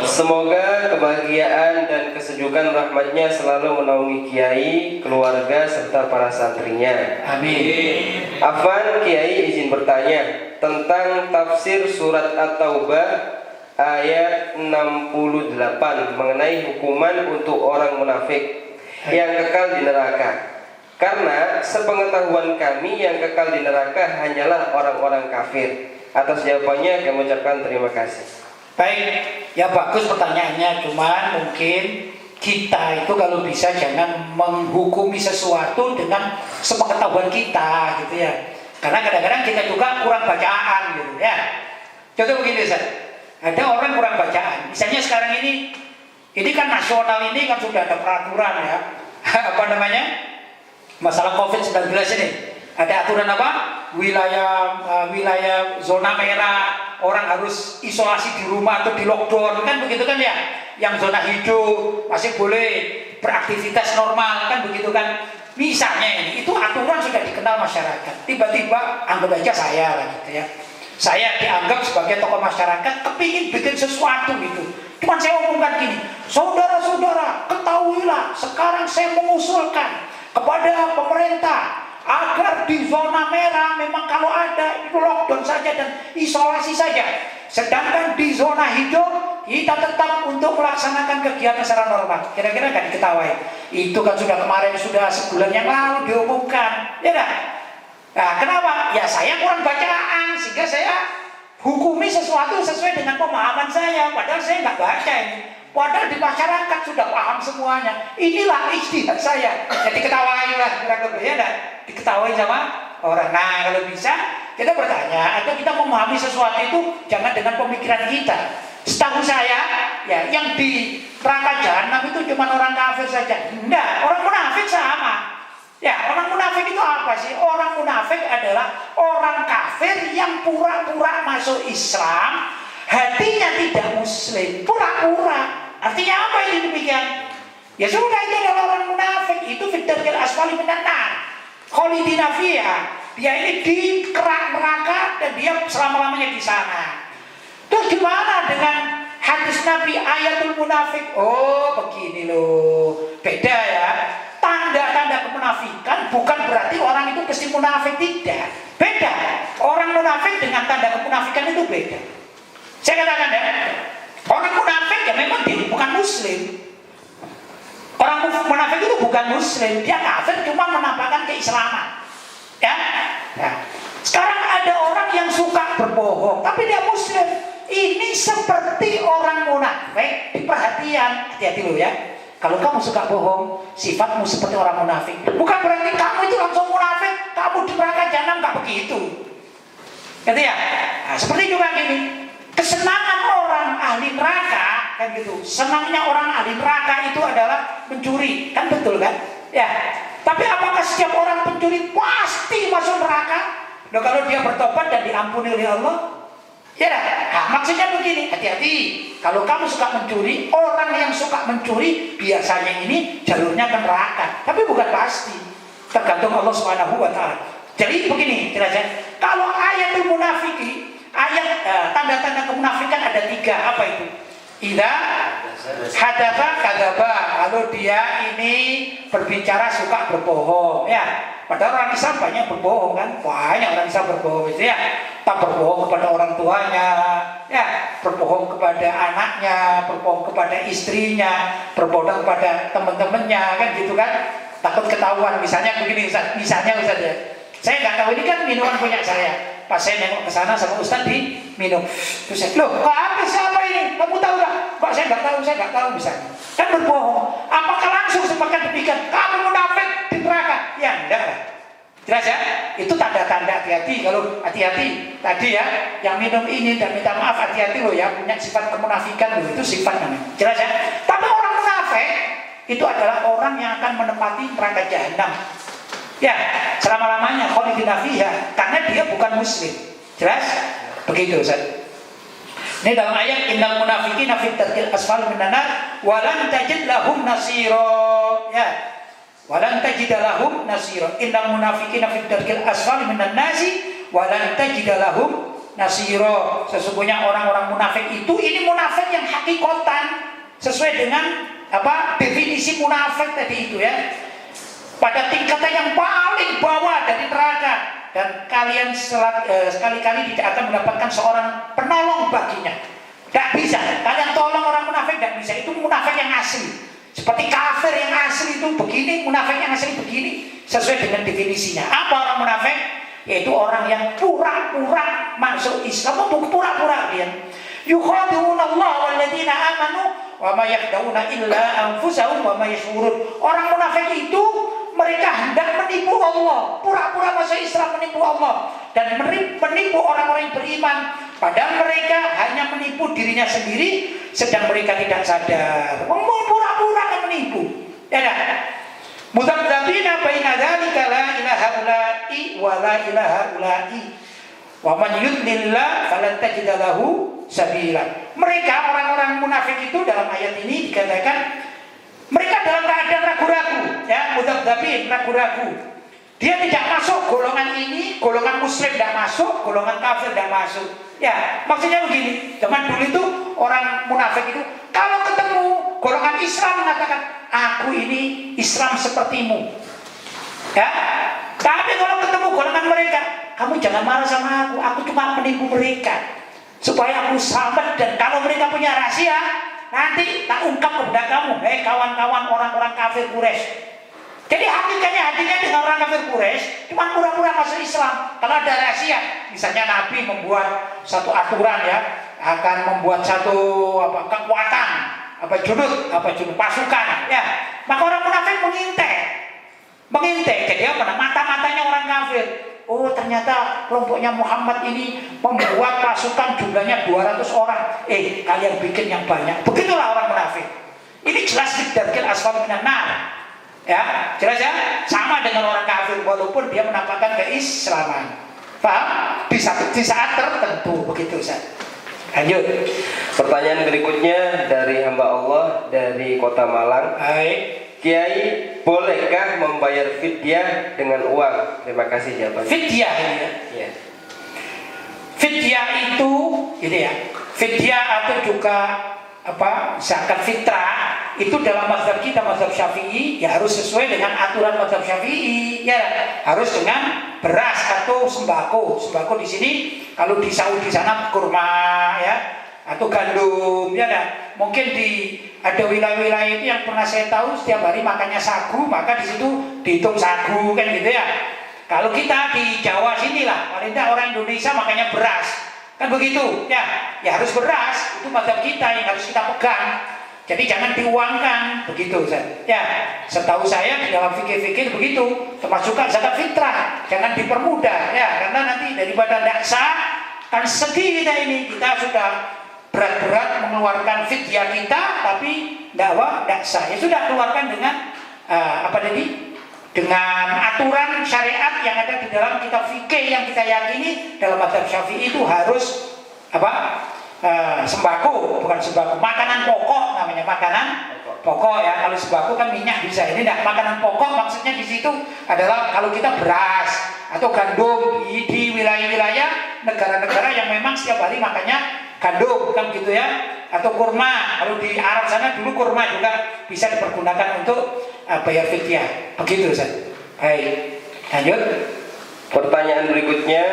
Semoga kebahagiaan dan kesejukan rahmatnya selalu menaungi Kiai, keluarga, serta para santrinya. Amin. Afwan, Kiai izin bertanya tentang tafsir surat At-Taubah ayat 68 mengenai hukuman untuk orang munafik yang kekal di neraka. Karena sepengetahuan kami yang kekal di neraka hanyalah orang-orang kafir. Atas jawabannya kami ucapkan terima kasih. Baik, ya bagus pertanyaannya. Cuman mungkin kita itu kalau bisa jangan menghukumi sesuatu dengan sepengetahuan kita, gitu ya. Karena kadang-kadang kita juga kurang bacaan, gitu ya. Contoh begini, Ustaz. Ada orang kurang bacaan. Misalnya sekarang ini kan nasional ini kan sudah ada peraturan ya. Apa namanya? Masalah COVID-19 ini. Ada aturan apa? Wilayah zona merah, orang harus isolasi di rumah atau di lockdown, kan begitu kan ya? Yang zona hijau masih boleh beraktivitas normal, kan begitu kan? Misalnya ini, itu aturan sudah dikenal masyarakat. Tiba-tiba anggap aja saya lah gitu ya. Saya dianggap sebagai tokoh masyarakat, kepingin bikin sesuatu gitu. Cuman saya umumkan gini, saudara-saudara, ketahuilah, sekarang saya mengusulkan kepada pemerintah agar di zona merah memang kalau ada itu lockdown saja dan isolasi saja. Sedangkan di zona hijau kita tetap untuk melaksanakan kegiatan secara normal. Kira-kira kan diketahui. Itu kan sudah kemarin, sudah sebulan yang lalu diumumkan, ya kan? Nah, kenapa? Ya saya kurang bacaan sehingga saya hukumi sesuatu sesuai dengan pemahaman saya. Padahal saya nggak baca ini. Padahal di masyarakat sudah paham semuanya. Inilah ijtihad saya. Jadi ketawain lah, kira-kira ya, diketawain sama orang. Nah, kalau bisa kita bertanya atau kita memahami sesuatu itu jangan dengan pemikiran kita. Setahu saya, ya yang di neraka jahanam itu cuma orang kafir saja. Enggak, orang munafik sama. Ya, orang munafik itu apa sih? Orang munafik adalah orang kafir yang pura-pura masuk Islam, hatinya tidak muslim, pura-pura. Artinya apa ini demikian? Ya sudah, itu adalah orang munafik. Itu fitril asfali minan nar. Khalidina fiha. Dia ini di kerak neraka dan dia selama-lamanya di sana. Terus gimana dengan hadis Nabi ayatul munafik? Oh, begini loh. Beda ya. Tanda-tanda kemunafikan bukan berarti orang itu pasti munafik, tidak. Beda. Orang munafik dengan tanda kemunafikan itu beda. Saya katakan ya, orang munafik ya memang dia bukan muslim. Orang munafik itu bukan muslim, dia kafir cuma menampakkan keislaman. Ya. Nah, sekarang ada orang yang suka berbohong, tapi dia muslim. Ini seperti orang munafik, perhatian, hati-hati loh ya. Kalau kamu suka bohong, sifatmu seperti orang munafik. Bukan berarti kamu itu langsung munafik, kamu di neraka jahanam, nggak begitu. Gitu ya. Nah, seperti juga gini, kesenangan orang ahli neraka kan gitu. Senangnya orang ahli neraka itu adalah mencuri, kan betul kan? Ya. Tapi apakah setiap orang pencuri pasti masuk neraka? Nah, kalau dia bertobat dan diampuni oleh Allah? Ya, nah, maksudnya begini, hati-hati. Kalau kamu suka mencuri, orang yang suka mencuri biasanya ini jalurnya ke neraka. Tapi bukan pasti, tergantung Allah Subhanahu wa Ta'ala. Jadi begini, jelasnya. Kalau ayatul munafiki, ayat tanda-tanda kemunafikan ada 3. Apa itu? Idza hadatsa kadzaba. Kalau dia ini berbicara suka berbohong, ya. Padahal orang Islam banyak berbohong kan, banyak orang Islam berbohong itu ya. Tak berbohong kepada orang tuanya, ya, berbohong kepada anaknya, berbohong kepada istrinya, berbohong kepada teman-temannya, kan gitu kan. Takut ketahuan, misalnya begini, misalnya Ustaz ya. Saya nggak tahu, ini kan minuman punya saya. Pas saya nengok ke sana sama Ustaz diminum. Terus saya, loh, kok apa siapa ini? Kamu tahu nggak? Kok saya nggak tahu misalnya. Kan berbohong. Apakah langsung sepakat demikian? Kamu munafik di neraka? Ya enggak lah. Jelas ya? Itu tanda-tanda hati-hati. Kalau hati-hati tadi ya, yang minum ini dan minta maaf, hati-hati loh ya, punya sifat kemunafikan loh, itu sifat namanya. Jelas ya? Tapi orang munafik itu adalah orang yang akan menempati neraka jahanam. Ya, selama-lamanya khalidina fiha, karena dia bukan muslim. Jelas? Begitu Ustaz. Ini dalam ayat innal munafiqina fi darkil asfal minan nar wa lan tajid lahum nasira. Ya. Wa lan tajid lahum nasira. Innal munafiqina fi darkil asfal minan nasi wa lan tajid lahum nasira. Sesungguhnya orang-orang munafik itu, ini munafik yang hakikatan sesuai dengan apa definisi munafik tadi itu ya. Pada tingkatan yang paling bawah dari neraka, dan kalian sekali-kali tidak akan mendapatkan seorang penolong baginya. Tidak bisa, kalian tolong orang munafik tidak bisa. Itu munafik yang asli. Seperti kafir yang asli itu begini, munafik yang asli begini, sesuai dengan definisinya. Apa orang munafik? Yaitu orang yang pura-pura masuk Islam, pura-pura dia. Yukhadi'una Allah walladzina amanu wa ma yakhda'una illa anfusahum wa ma yash'urun. Orang munafik itu mereka hendak menipu Allah, pura-pura masuk Islam menipu Allah, dan menipu orang-orang yang beriman. Padahal mereka hanya menipu dirinya sendiri, sedang mereka tidak sadar. Pura-pura kan menipu. Ya kan? Mudzabdzabina baina dzalika la ilaha ula'i wa la ilaha ula'i. Wa man yudlillah falan tajid lahu sabila. Mereka orang-orang munafik itu dalam ayat ini dikatakan mereka dalam keadaan ragu-ragu, ya, mudzabdzabin, ragu-ragu. Dia tidak masuk golongan ini, golongan muslim tidak masuk, golongan kafir tidak masuk. Ya, maksudnya begini, zaman dulu itu orang munafik itu kalau ketemu golongan Islam mengatakan, aku ini Islam sepertimu. Ya, tapi kalau ketemu golongan mereka, kamu jangan marah sama aku cuma menipu mereka supaya aku selamat, dan kalau mereka punya rahasia nanti tak ungkap kepada kamu, kawan-kawan orang-orang kafir Quraisy. Jadi hakikatnya hatinya dengan orang kafir Quraisy cuma pura-pura masuk Islam. Kalau ada rahasia, misalnya Nabi membuat satu aturan ya, akan membuat satu kekuatan, junud pasukan, ya. Maka orang munafik mengintai. Jadi apa? Mata-matanya orang kafir. Oh, ternyata kelompoknya Muhammad ini membuat pasukan jumlahnya 200 orang. Kalian bikin yang banyak. Begitulah orang munafik. Ini jelas darkil asfal minan nar. Ya, jelas ya? Sama dengan orang kafir walaupun dia menampakkan keislaman. Paham? Di saat tertentu begitu Ustaz. Lanjut. Pertanyaan berikutnya dari hamba Allah dari Kota Malang. Baik. Kiai, bolehkah membayar fidyah dengan uang? Terima kasih jawabannya. Fidyah ini ya. Ya. Fidyah itu ya. Fidyah atau juga zakat fitrah itu dalam mazhab kita, mazhab Syafi'i, ya harus sesuai dengan aturan mazhab Syafi'i, ya harus dengan beras atau sembako. Sembako di sini kalau di Saudi sana kurma ya, atau gandum ya kan. Mungkin ada wilayah-wilayah itu yang pernah saya tahu setiap hari makannya sagu, maka di situ dihitung sagu kan gitu ya. Kalau kita di Jawa sinilah, paling tidak orang Indonesia makannya beras, kan begitu ya. Ya harus beras, itu mazhab kita yang harus kita pegang. Jadi jangan diuangkan begitu Ustaz. Ya, setahu saya di dalam fikih-fikih begitu, termasuk zakat fitrah, jangan dipermudah ya, karena nanti daripada tidak sah kan sedih kita ini, kita sudah berat-berat mengeluarkan fidyah kita tapi tidak sah. Ya sudah, keluarkan dengan apa tadi? Dengan aturan syariat yang ada di dalam kitab fikih yang kita yakini dalam mazhab Syafi'i itu harus apa? Sembako, bukan sembako, makanan pokok namanya, makanan pokok ya. Kalau sembako kan minyak bisa, ini tidak, makanan pokok maksudnya di situ adalah kalau kita beras atau gandum di wilayah-wilayah negara-negara yang memang setiap hari makannya gandum kan gitu ya, atau kurma. Kalau di Arab sana dulu kurma juga bisa dipergunakan untuk bayar fidyah. Begitu Ustaz. Baik, lanjut. Pertanyaan berikutnya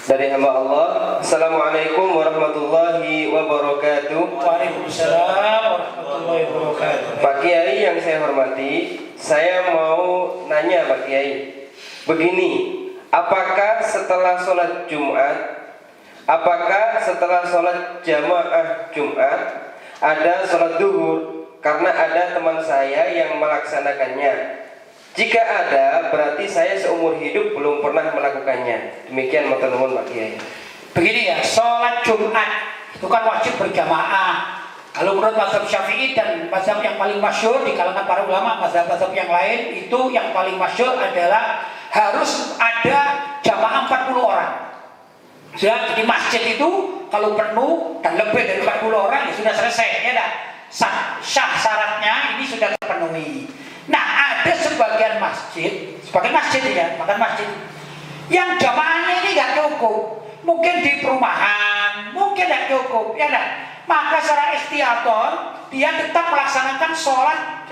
dari hamba Allah. Assalamualaikum warahmatullahi wabarakatuh. Waalaikumsalam warahmatullahi wabarakatuh. Pak Kiai yang saya hormati, saya mau nanya Pak Kiai, begini, apakah setelah sholat jamaah Jumat ada sholat duhur? Karena ada teman saya yang melaksanakannya. Jika ada, berarti saya seumur hidup belum pernah melakukannya. Demikian matur nuwun Pak Kiai. Begini ya, sholat Jumat itu kan wajib berjamaah. Kalau menurut mazhab Syafi'i dan mazhab yang paling masyhur di kalangan para ulama, mazhab-mazhab yang lain itu yang paling masyhur adalah harus ada jamaah 40 orang. Sudah di masjid itu kalau penuh dan lebih dari 40 orang ya sudah selesai ya dah. Sah syaratnya ini sudah terpenuhi. Nah, ada sebagian masjid ya, bahkan masjid yang jamaahnya ini nggak cukup, mungkin di perumahan, mungkin nggak cukup, ya kan? Maka secara ikhtiyaton dia tetap melaksanakan sholat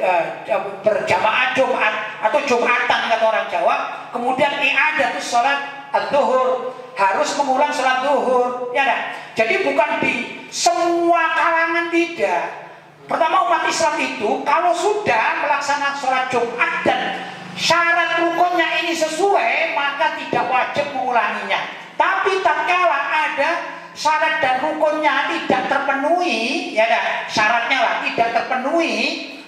berjamaah Jumat atau Jumatan kata orang Jawa. Kemudian i'adah itu sholat ad-duhur, harus mengulang sholat duhur, ya kan? Jadi bukan di semua kalangan, tidak. Pertama, umat Islam itu kalau sudah melaksanakan sholat Jumat dan syarat rukunnya ini sesuai, maka tidak wajib mengulanginya. Tapi tatkala ada syarat dan rukunnya tidak terpenuhi, ya dah, syaratnya lah tidak terpenuhi,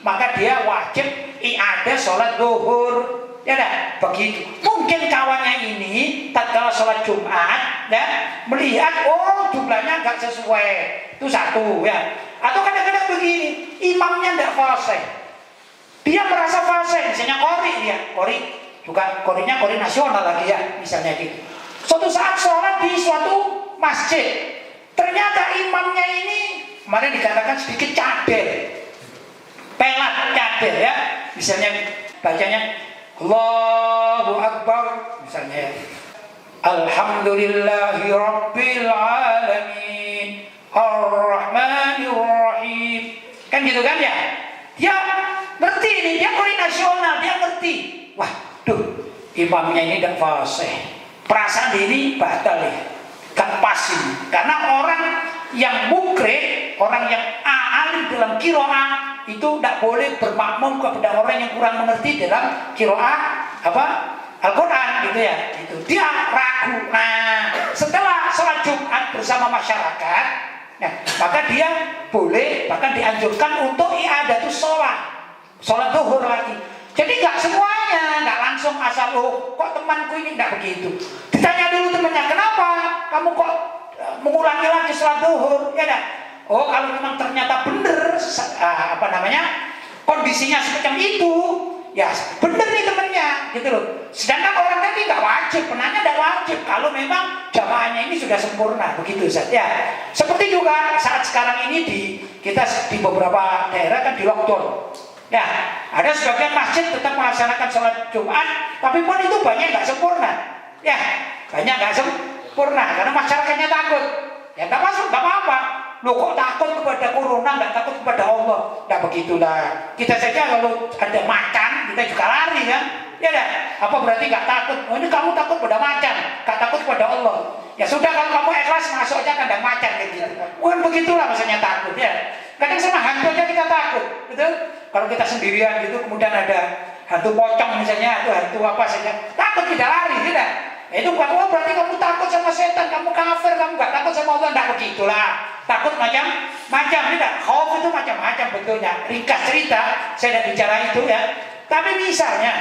maka dia wajib i'adah sholat duhur, ya dah, begitu. Mungkin kawannya ini tatkala sholat Jumat, ya, melihat oh jumlahnya nggak sesuai, itu satu, ya. Atau kadang-kadang begini, imamnya tidak fasih, dia merasa fasih, misalnya kori juga korinya kori nasional lagi ya, misalnya gitu. Suatu saat sholat di suatu masjid, ternyata imamnya ini kemarin dikatakan sedikit cadel, pelat cadel ya, misalnya bacanya Allahu Akbar, misalnya Alhamdulillahi Rabbil Alamin Ar-Rahmanir-Rahim, kan gitu kan ya. Dia ngerti ini, dia kori nasional, dia ngerti. Waduh, imamnya ini tidak fasih, perasaan ini batal ya, gak pas ini. Karena orang yang mukri, orang yang alim dalam kiroah itu tidak boleh bermakmum kepada orang yang kurang mengerti dalam kiroah Al-Quran gitu ya. Itu dia ragu. Nah, setelah sholat Jumat bersama masyarakat, nah, maka dia boleh, bahkan dianjurkan untuk i'adatus sholat duhur lagi. Jadi nggak semuanya, nggak langsung asal kok temanku ini nggak begitu. Ditanya dulu temannya, kenapa kamu kok mengulangi lagi sholat duhur? Ya dah. Oh, kalau memang ternyata benar kondisinya semacam itu, ya benar nih temannya, gitu loh. Sedangkan orang tadi nggak wajib, penanya nggak wajib kalau memang jamaahnya ini sudah sempurna, begitu Ustaz ya. Seperti juga saat sekarang ini kita di beberapa daerah kan di lockdown. Ya, ada sebagian masjid tetap melaksanakan sholat Jumat, tapi pun itu banyak nggak sempurna. Ya, banyak nggak sempurna karena masyarakatnya takut. Ya nggak masuk, nggak apa-apa. Loh kok takut kepada corona, nggak takut kepada Allah? Nggak begitulah. Kita saja kalau ada macan, kita juga lari kan? Ya dah. Apa berarti nggak takut? Oh, ini kamu takut pada macan, nggak takut pada Allah. Ya sudah, kalau kamu ikhlas masuk aja kandang macan gitu. Bukan begitulah maksudnya takut ya. Kadang sama hantu aja kita takut, betul? Kalau kita sendirian gitu, kemudian ada hantu pocong misalnya, atau hantu apa saja, takut tidak lari, tidak? Itu bukan, oh berarti kamu takut sama setan, kamu kafir, kamu nggak takut sama Allah, nggak begitulah. Takut macam-macam, tidak. Khauf itu macam-macam betulnya. Ringkas cerita, saya tidak bicara itu ya. Tapi misalnya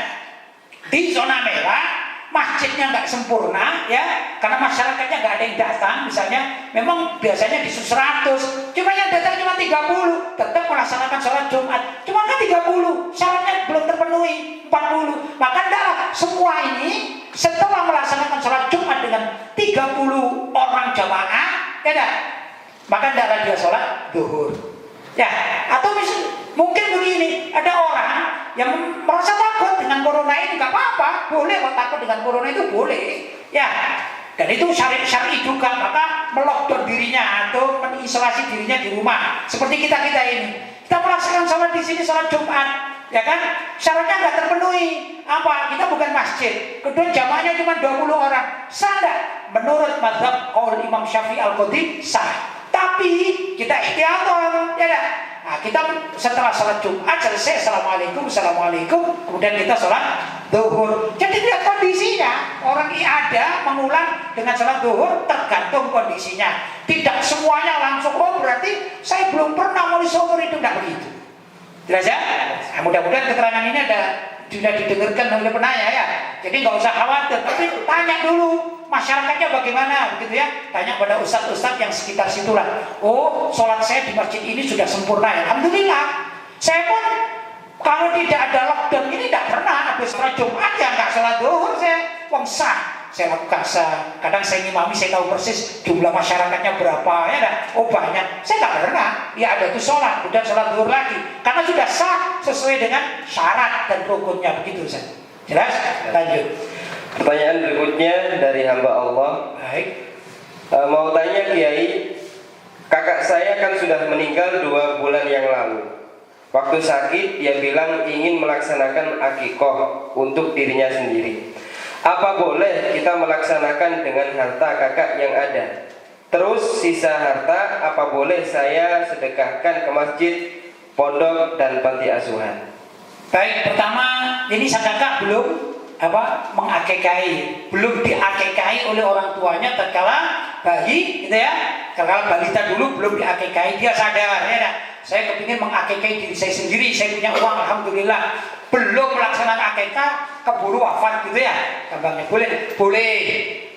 di zona merah, masjidnya nggak sempurna ya, karena masyarakatnya nggak ada yang datang, misalnya, memang biasanya di 100, cuma yang datang cuma 30, tetap melaksanakan sholat Jumat, cuma kan 30, syaratnya belum terpenuhi 40, maka adalah semua ini setelah melaksanakan sholat Jumat dengan 30 orang jamaah, ya dah, maka adalah dia sholat duhur, ya. Atau mungkin begini, ada orang yang merasa takut dengan corona ini, nggak apa-apa, boleh kalau takut dengan corona itu boleh, ya. Dan itu syar'i juga, maka melockdown dirinya atau mengisolasi dirinya di rumah. Seperti kita ini, kita melaksanakan sholat di sini, sholat Jumat, ya kan? Syaratnya nggak terpenuhi. Apa? Kita bukan masjid. Kedua jamaahnya cuma 20 orang. Sah nggak? Menurut mazhab qaul Imam Syafi'i Al-Qadhi sah. Tapi kita ikhtiyaton, ya dah. Nah, kita setelah sholat Jumat selesai, assalamualaikum, kemudian kita sholat duhur. Jadi lihat kondisinya, orang ada mengulang dengan sholat duhur tergantung kondisinya. Tidak semuanya langsung, oh berarti saya belum pernah mulai seumur hidup, tidak begitu. Jelas ya? Nah, mudah-mudahan keterangan ini sudah didengarkan oleh penanya ya. Jadi nggak usah khawatir, tapi tanya dulu masyarakatnya bagaimana, begitu ya. Tanya pada ustadz-ustadz yang sekitar situlah. Oh, sholat saya di masjid ini sudah sempurna ya. Alhamdulillah. Saya pun kalau tidak ada lockdown ini tidak pernah habis sholat Jumat ya nggak sholat duhur saya. Wong sah. Saya lakukan sah. Kadang saya ngimami, saya tahu persis jumlah masyarakatnya berapa ya dah. Oh banyak. Saya nggak pernah. Ya ada tuh sholat, kemudian sholat duhur lagi. Karena sudah sah sesuai dengan syarat dan rukunnya, begitu Ustaz. Jelas? Lanjut. Pertanyaan berikutnya dari hamba Allah. Baik. Mau tanya Kiai, kakak saya kan sudah meninggal 2 bulan yang lalu. Waktu sakit dia bilang ingin melaksanakan akikoh untuk dirinya sendiri. Apa boleh kita melaksanakan dengan harta kakak yang ada? Terus sisa harta apa boleh saya sedekahkan ke masjid, pondok dan panti asuhan? Baik, pertama ini sang kakak belum mengakekai, belum diakekai oleh orang tuanya tatkala bayi, gitu ya. Tatkala balita dulu belum diakekai, dia sadar ya. Saya kepingin mengakekai diri saya sendiri, saya punya uang, alhamdulillah. Belum melaksanakan akekah, keburu wafat, gitu ya. Gampangnya boleh.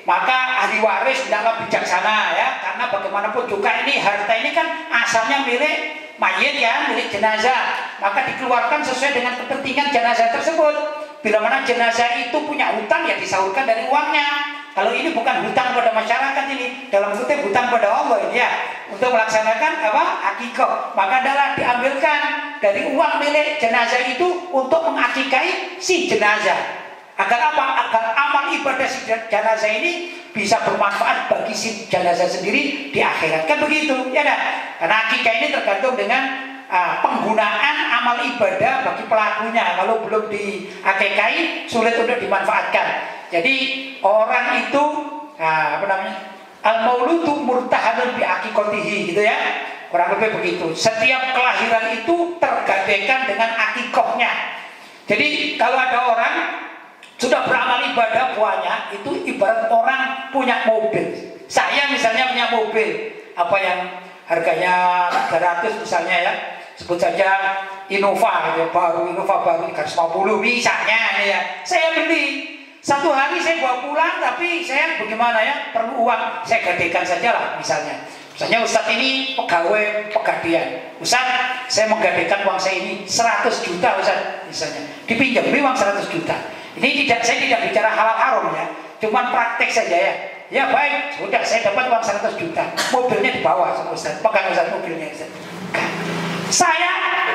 Maka ahli waris hendaklah bijaksana ya, karena bagaimanapun juga ini harta ini kan asalnya milik mayit ya, milik jenazah. Maka dikeluarkan sesuai dengan kepentingan jenazah tersebut. Bila mana jenazah itu punya hutang ya disalurkan dari uangnya. Kalau ini bukan hutang pada masyarakat, ini dalam kutip hutang pada Allah ini ya, untuk melaksanakan akikah, maka adalah diambilkan dari uang milik jenazah itu untuk mengakikai si jenazah. Agar apa? Agar amal ibadah si jenazah ini bisa bermanfaat bagi si jenazah sendiri di akhirat, kan begitu ya dah. Karena akikah ini tergantung dengan penggunaan amal ibadah bagi pelakunya. Kalau belum diakikai sulit untuk dimanfaatkan. Jadi orang itu al-mauludu murtahanun bi aqiqatihi, gitu ya. Kurang lebih begitu. Setiap kelahiran itu tergadaikan dengan akikohnya. Jadi kalau ada orang sudah beramal ibadah buahnya, itu ibarat orang punya mobil. Saya misalnya punya mobil yang harganya 300 misalnya ya, sebut saja Innova baru 350 misalnya ya. Saya beli, satu hari saya bawa pulang, tapi saya bagaimana ya, perlu uang, saya gadekan saja lah misalnya. Misalnya Ustadz ini pegawai pegadian, Ustadz saya menggadekan uang saya ini 100 juta Ustadz misalnya, dipinjam uang 100 juta. Ini saya tidak bicara halal haram ya, cuman praktek saja ya. Ya baik, sudah saya dapat uang 100 juta, mobilnya dibawa sama Ustaz, pegang Ustaz mobilnya Ustaz. Saya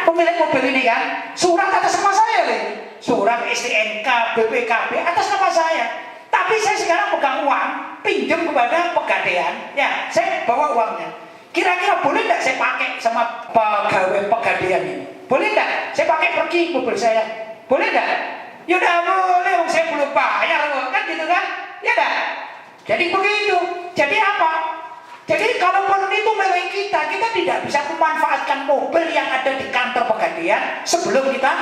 pemilik mobil ini kan, surat atas nama saya nih, surat STNK, BPKB atas nama saya. Tapi saya sekarang pegang uang, pinjam kepada pegadaian, ya saya bawa uangnya. Kira-kira boleh tidak saya pakai sama pegawai pegadaian ini? Boleh tidak? Saya pakai pergi mobil saya, boleh tidak? Ya udah boleh, saya belum bayar kan gitu kan? Ya dah. Jadi begitu. Jadi apa? Jadi kalau itu milik kita tidak bisa memanfaatkan mobil yang ada di kantor pegadaian sebelum kita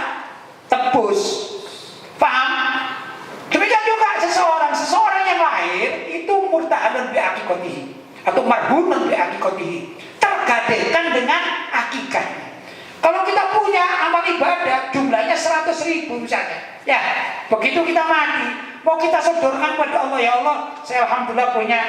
tebus. Paham? Demikian juga seseorang yang lahir itu murtahanun bi aqiqatihi atau marhunun bi aqiqatihi. pergadaikan dengan akikah. Kalau kita punya amal ibadah jumlahnya 100.000 misalnya, ya begitu kita mati, mau kita sodorkan pada Allah, ya Allah, saya alhamdulillah punya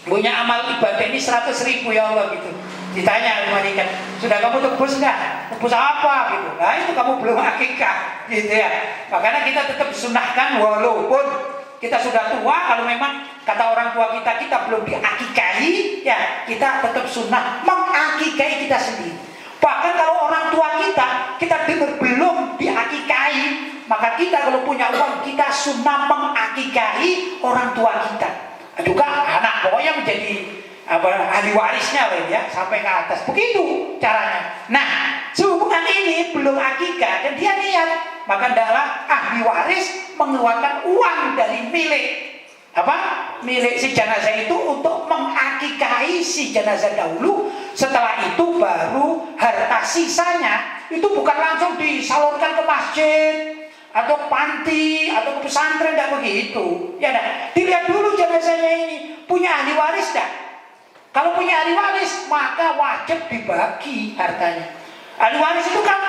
punya amal ibadah ini 100.000 ya Allah gitu. Ditanya oleh malaikat, sudah kamu tebus nggak? Tebus apa gitu? Nah itu kamu belum akikah gitu ya. Makanya kita tetap sunahkan walaupun kita sudah tua, kalau memang kata orang tua kita belum diakikahi, ya kita tetap sunnah mengakikahi kita sendiri. Bahkan kalau orang tua kita dengar belum diakikahi, maka kita kalau punya uang kita sunnah mengakikahi orang tua kita. Juga anak pokoknya menjadi ahli warisnya ya, sampai ke atas. Begitu caranya. Nah, sehubungan ini belum akikah dan dia niat, maka adalah ahli waris mengeluarkan uang dari milik si jenazah itu untuk mengakikahi si jenazah dahulu. Setelah itu baru harta sisanya itu bukan langsung disalurkan ke masjid atau panti atau ke pesantren, tidak begitu. Ya dah, dilihat dulu jenazahnya ini punya ahli waris dah. Kalau punya ahli waris maka wajib dibagi hartanya. Ahli waris itu kan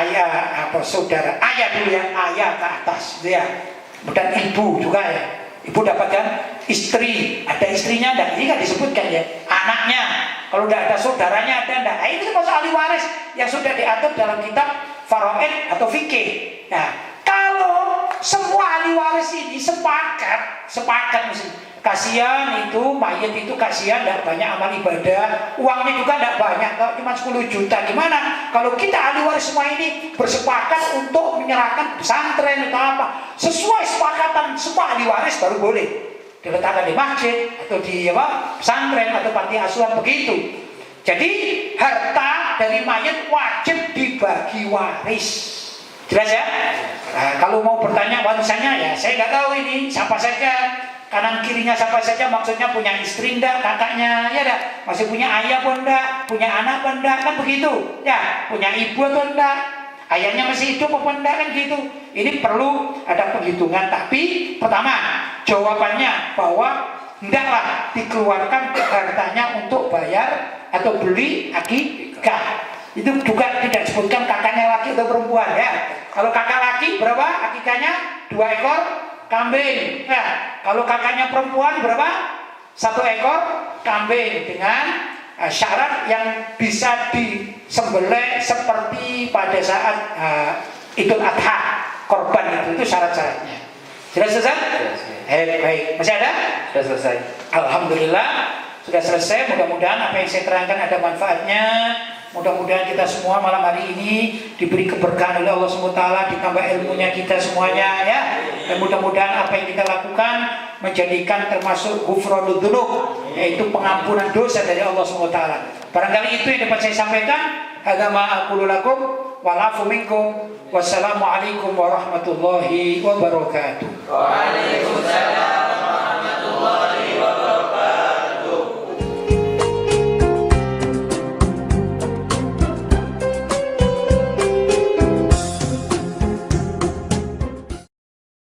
ayah saudara, ayah dulu ya, ayah ke atas ya, dan ibu juga ya. Ibu dapatkan istri, ada istrinya enggak? Ini kan disebutkan ya, anaknya. Kalau tidak ada saudaranya ada enggak? Nah, ini masuk ahli waris yang sudah diatur dalam kitab faraid atau fikih. Nah, kalau semua ahli waris ini sepakat mesti kasihan itu mayat itu kasihan, tidak banyak amal ibadah, uangnya juga tidak banyak, kalau cuma 10 juta. Gimana kalau kita ahli waris semua ini bersepakat untuk menyerahkan pesantren atau apa, sesuai sepakatan semua ahli waris, baru boleh diletakkan di masjid atau di pesantren atau panti asuhan begitu. Jadi harta dari mayat wajib dibagi waris. Jelas ya? Nah, kalau mau bertanya warisannya ya saya nggak tahu ini siapa saja, kanan kirinya siapa saja, maksudnya punya istri enggak, kakaknya ya dah, masih punya ayah pun enggak, punya anak pun enggak, kan begitu ya, punya ibu atau enggak, ayahnya masih hidup apa enggak, kan gitu. Ini perlu ada perhitungan. Tapi pertama jawabannya bahwa hendaklah dikeluarkan hartanya untuk bayar atau beli akikah. Itu juga tidak disebutkan kakaknya laki atau perempuan ya. Kalau kakak laki berapa akikahnya? 2 ekor kambing. Nah, kalau kakaknya perempuan berapa? 1 ekor kambing dengan syarat yang bisa disembelih seperti pada saat Idul Adha, korban itu syarat-syaratnya. Sudah selesai? Baik. Masih ada? Sudah selesai. Alhamdulillah sudah selesai. Mudah-mudahan apa yang saya terangkan ada manfaatnya. Mudah-mudahan kita semua malam hari ini diberi keberkahan oleh Allah SWT, ditambah ilmunya kita semuanya ya. Dan mudah-mudahan apa yang kita lakukan menjadikan termasuk ghufranul dzunub, yaitu pengampunan dosa dari Allah SWT. Barangkali itu yang dapat saya sampaikan. Hadza ma aqulu lakum wal afu minkum. Wassalamualaikum warahmatullahi wabarakatuh. Waalaikumsalam.